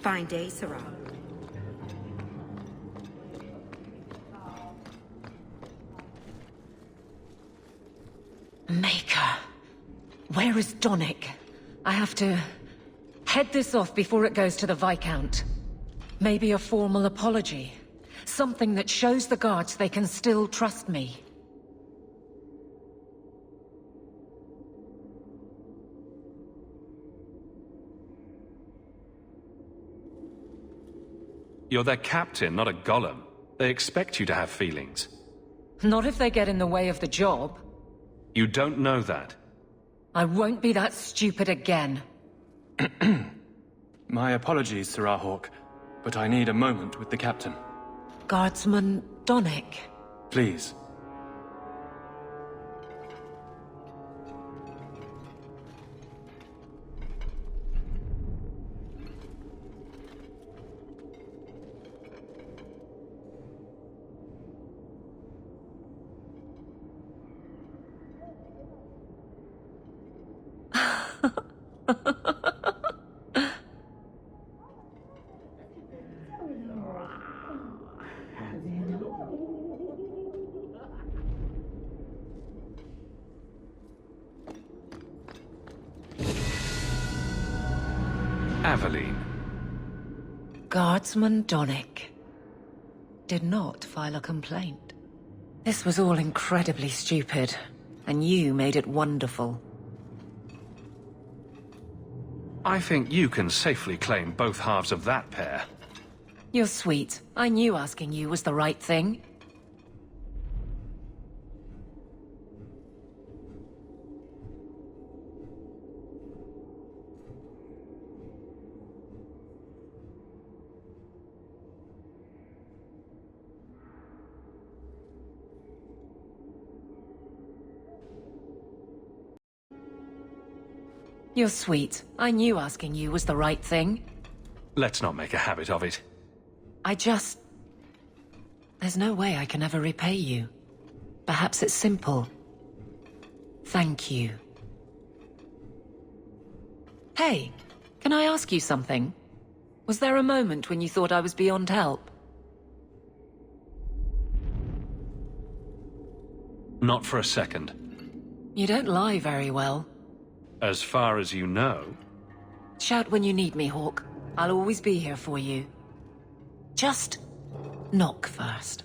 Fine day, Sarah. Maker. Where is Donnic? I have to head this off before it goes to the Viscount. Maybe a formal apology. Something that shows the guards they can still trust me. You're their captain, not a golem. They expect you to have feelings. Not if they get in the way of the job. You don't know that. I won't be that stupid again. My apologies, Sirah Hawk. but I need a moment with the captain. Guardsman Donnic. Please. Aveline. Guardsman Donnic did not file a complaint. This was all incredibly stupid, and you made it wonderful. I think you can safely claim both halves of that pair. You're sweet. I knew asking you was the right thing. You're sweet. I knew asking you was the right thing. Let's not make a habit of it. There's no way I can ever repay you. Perhaps it's simple. Thank you. Hey, can I ask you something? Was there a moment when you thought I was beyond help? Not for a second. You don't lie very well. As far as you know. Shout when you need me, Hawke. I'll always be here for you. Just knock first.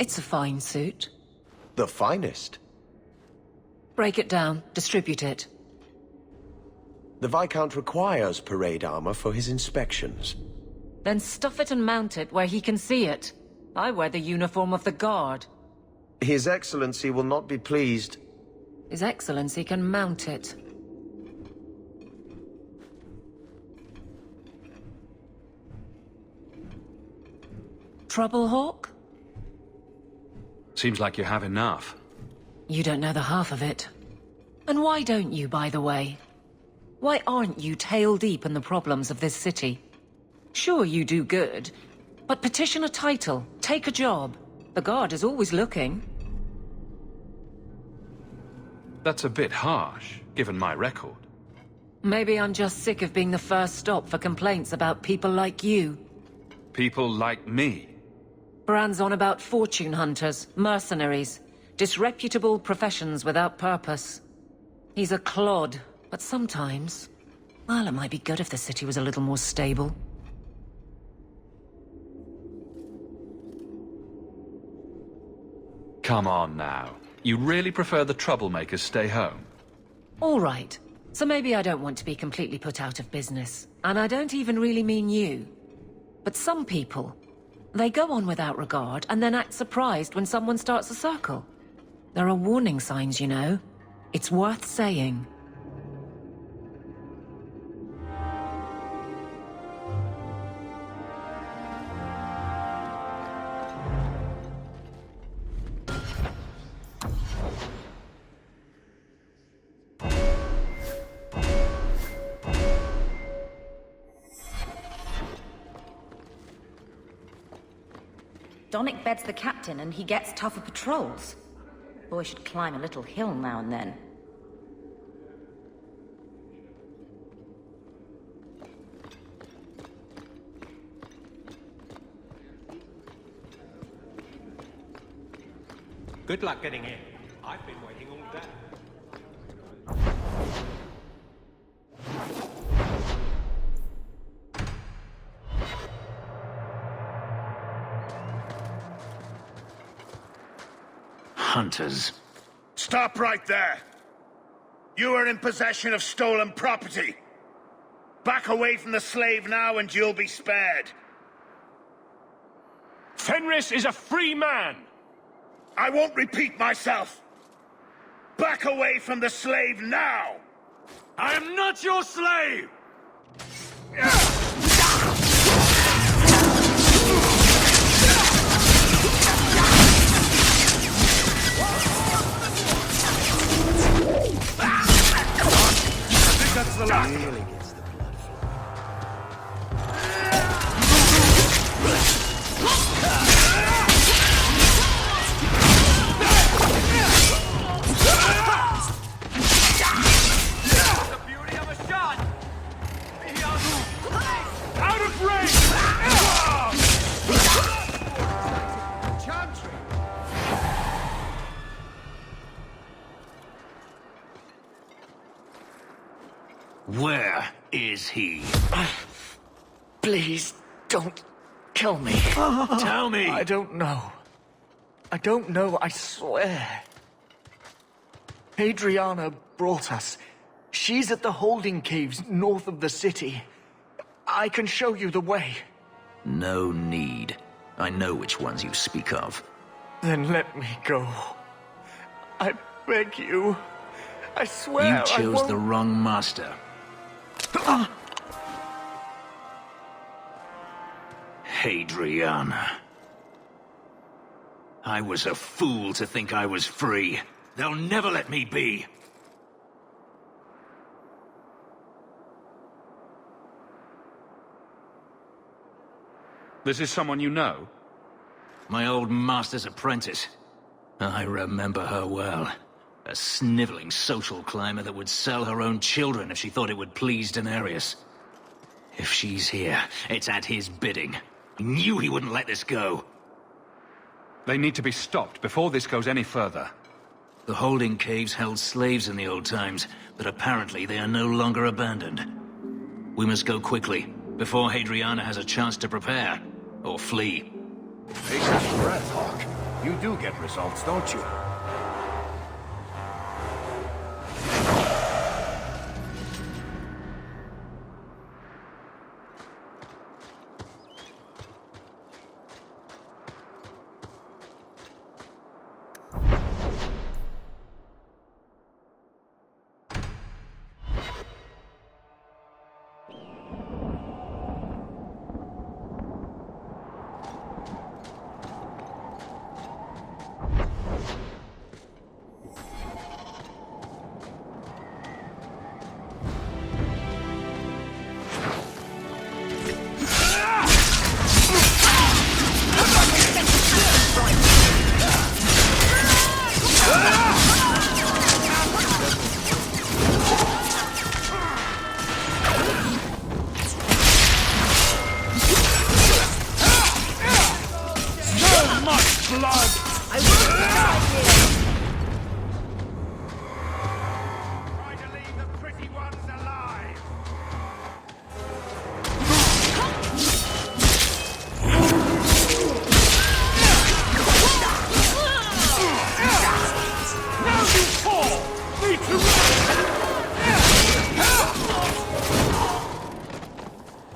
It's a fine suit. The finest. Break it down. Distribute it. The Viscount requires parade armor for his inspections. Then stuff it and mount it where he can see it. I wear the uniform of the Guard. His Excellency will not be pleased. His Excellency can mount it. Trouble, Hawke? Seems like you have enough. You don't know the half of it. And why don't you, by the way? Why aren't you tail deep in the problems of this city? Sure, you do good, but petition a title, take a job. The Guard is always looking. That's a bit harsh, given my record. Maybe I'm just sick of being the first stop for complaints about people like you. People like me. Brand's on about fortune hunters, mercenaries, disreputable professions without purpose. He's a clod, but sometimes, well, it might be good if the city was a little more stable. Come on now. You really prefer the troublemakers stay home? All right. So maybe I don't want to be completely put out of business. And I don't even really mean you. But some people, they go on without regard and then act surprised when someone starts a circle. There are warning signs, you know. It's worth saying. Donnic beds the captain and he gets tougher patrols. Boy should climb a little hill now and then. Good luck getting in. I've been waiting all day. Hunters. Stop right there! You are in possession of stolen property. Back away from the slave now and you'll be spared. Fenris is a free man! I won't repeat myself. Back away from the slave now! I am not your slave! I think that's the last. Really gets the blood The beauty of a shot! Out of range! Chantry! Where is he? Please, don't kill me. Tell me! I don't know. I don't know, I swear. Adriana brought us. She's at the holding caves north of the city. I can show you the way. No need. I know which ones you speak of. Then let me go. I beg you. I swear You I chose won't... the wrong master. Hadriana. I was a fool to think I was free. They'll never let me be. This is someone you know? My old master's apprentice. I remember her well. A sniveling social climber that would sell her own children if she thought it would please Daenerys. If she's here, it's at his bidding. He knew he wouldn't let this go. They need to be stopped before this goes any further. The holding caves held slaves in the old times, but apparently they are no longer abandoned. We must go quickly, before Hadriana has a chance to prepare, or flee. Take that breath, Hawk. You do get results, don't you?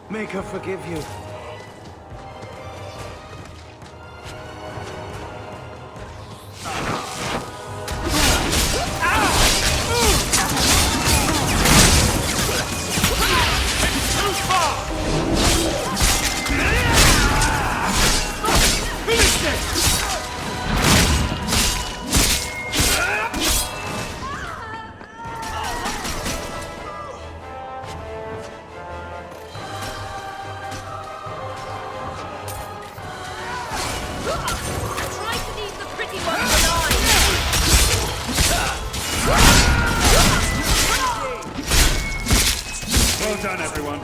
Make her forgive you. Well done, everyone.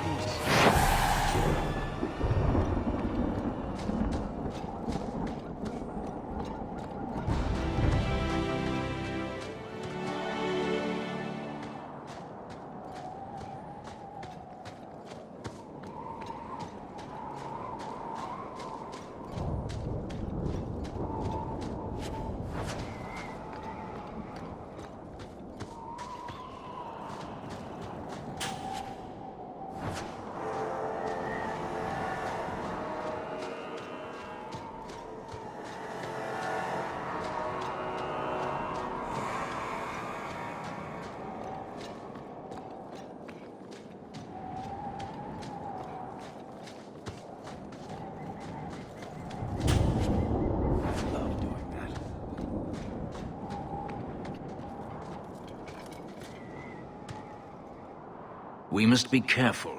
We must be careful.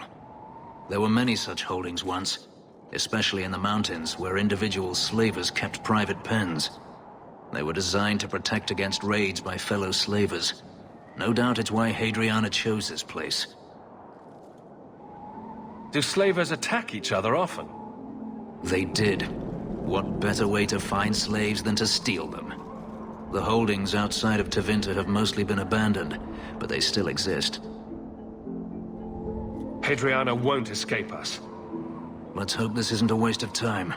There were many such holdings once, especially in the mountains where individual slavers kept private pens. They were designed to protect against raids by fellow slavers. No doubt it's why Hadriana chose this place. Do slavers attack each other often? They did. What better way to find slaves than to steal them? The holdings outside of Tevinter have mostly been abandoned, but they still exist. Hadriana won't escape us. Let's hope this isn't a waste of time.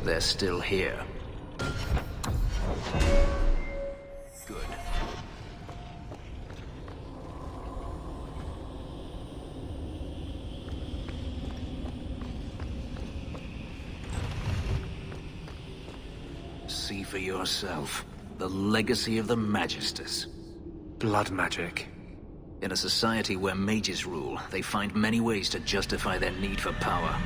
They're still here. Good. See for yourself. The legacy of the Magisters. Blood magic. In a society where mages rule, they find many ways to justify their need for power.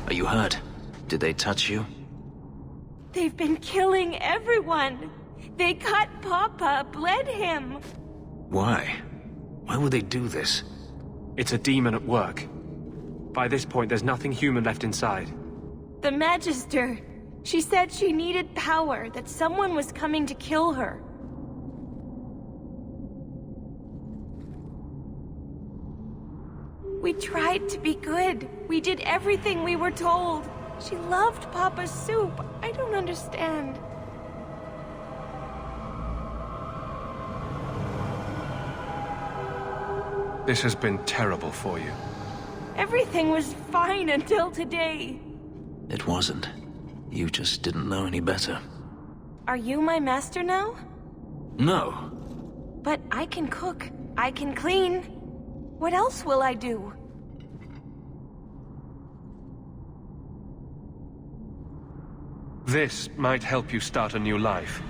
Are you hurt? Did they touch you? They've been killing everyone. They cut Papa, bled him. Why? Why would they do this? It's a demon at work. By this point, there's nothing human left inside. The Magister. She said she needed power, that someone was coming to kill her. We tried to be good. We did everything we were told. She loved Papa's soup. I don't understand. This has been terrible for you. Everything was fine until today. It wasn't. You just didn't know any better. Are you my master now? No. But I can cook. I can clean. What else will I do? This might help you start a new life.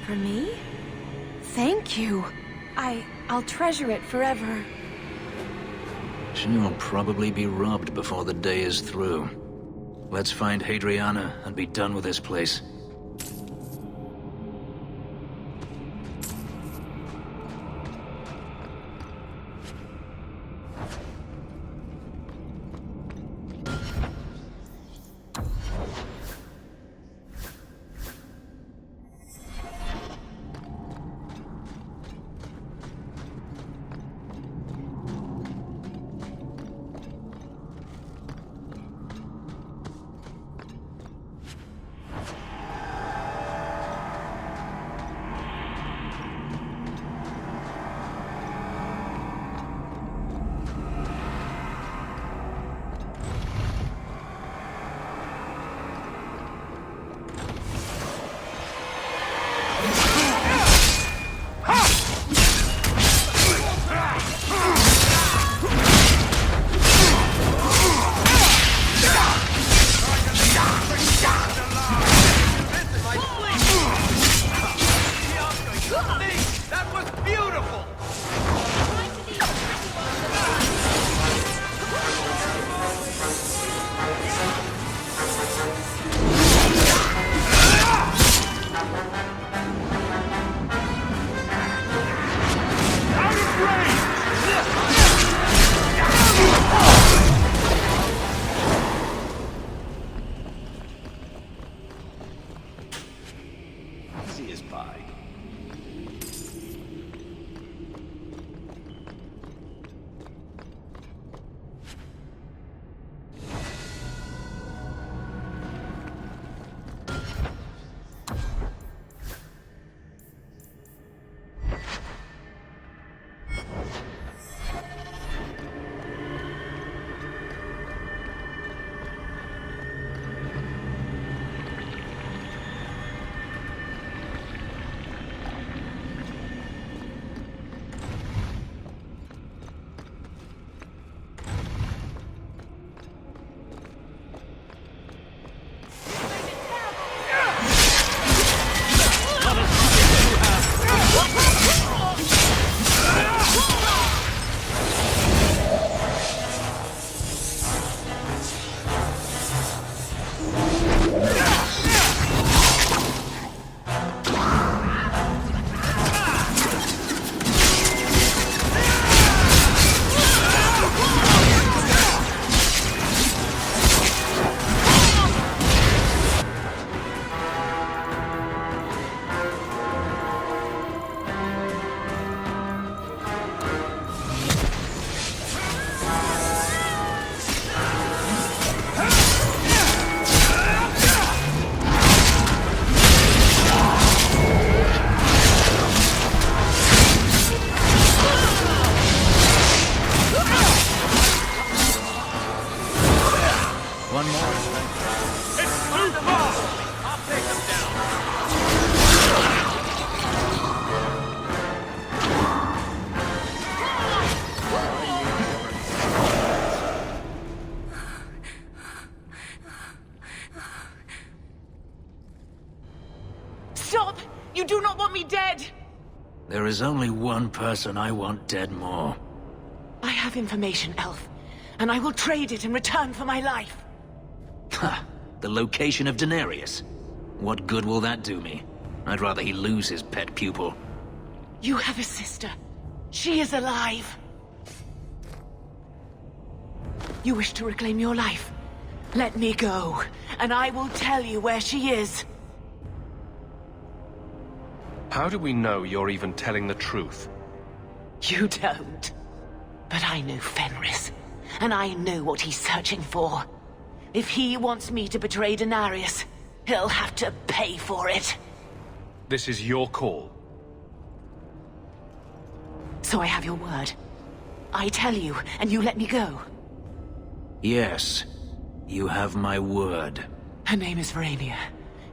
For me? Thank you. I'll treasure it forever. She'll probably be robbed before the day is through. Let's find Hadriana and be done with this place. Stop! You do not want me dead! There is only one person I want dead more. I have information, Elf, and I will trade it in return for my life. The location of Daenerys. What good will that do me? I'd rather he lose his pet pupil. You have a sister. She is alive. You wish to reclaim your life? Let me go, and I will tell you where she is. How do we know you're even telling the truth? You don't. But I know Fenris, and I know what he's searching for. If he wants me to betray Daenerys, he'll have to pay for it. This is your call. So I have your word. I tell you, and you let me go. Yes, you have my word. Her name is Verania.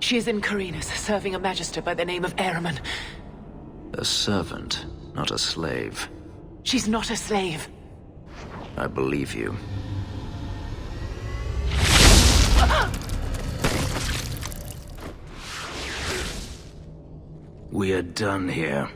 She is in Carinus, serving a magister by the name of Ehrman. A servant, not a slave. She's not a slave. I believe you. We are done here.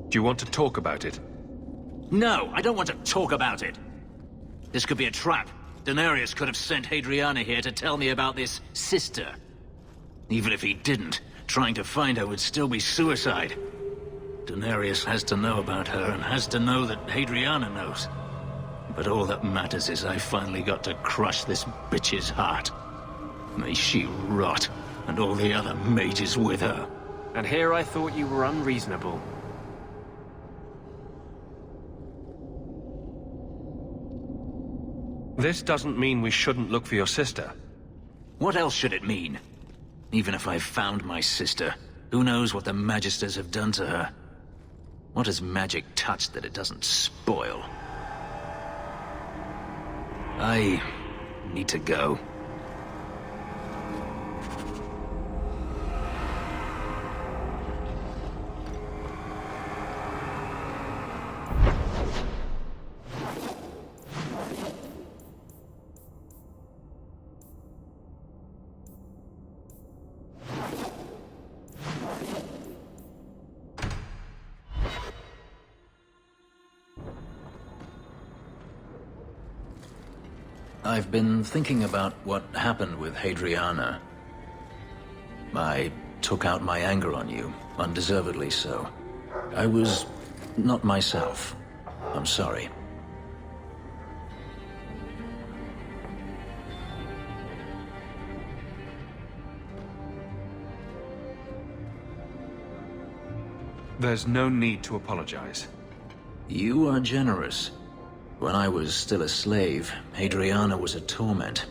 Do you want to talk about it? No, I don't want to talk about it. This could be a trap. Daenerys could have sent Hadriana here to tell me about this sister. Even if he didn't, trying to find her would still be suicide. Daenerys has to know about her and has to know that Hadriana knows. But all that matters is I finally got to crush this bitch's heart. May she rot, and all the other mages with her. And here I thought you were unreasonable. This doesn't mean we shouldn't look for your sister. What else should it mean? Even if I found my sister, who knows what the Magisters have done to her? What has magic touched that it doesn't spoil? I need to go. I've been thinking about what happened with Hadriana. I took out my anger on you, undeservedly so. I was not myself. I'm sorry. There's no need to apologize. You are generous. When I was still a slave, Hadriana was a torment.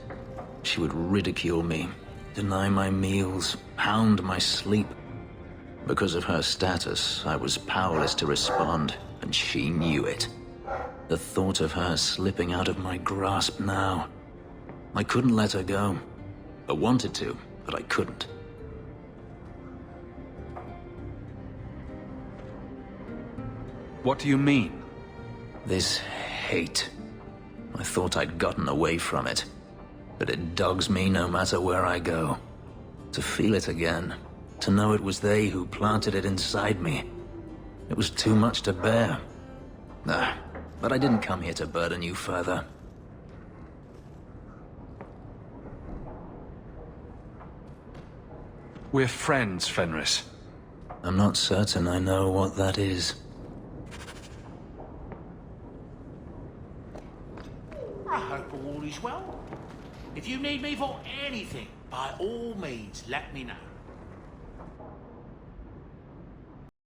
She would ridicule me, deny my meals, hound my sleep. Because of her status, I was powerless to respond, and she knew it. The thought of her slipping out of my grasp now. I couldn't let her go. I wanted to, but I couldn't. What do you mean? This hate. I thought I'd gotten away from it. But it dogs me no matter where I go. To feel it again. To know it was they who planted it inside me. It was too much to bear. But I didn't come here to burden you further. We're friends, Fenris. I'm not certain I know what that is. I hope all is well. If you need me for anything, by all means, let me know.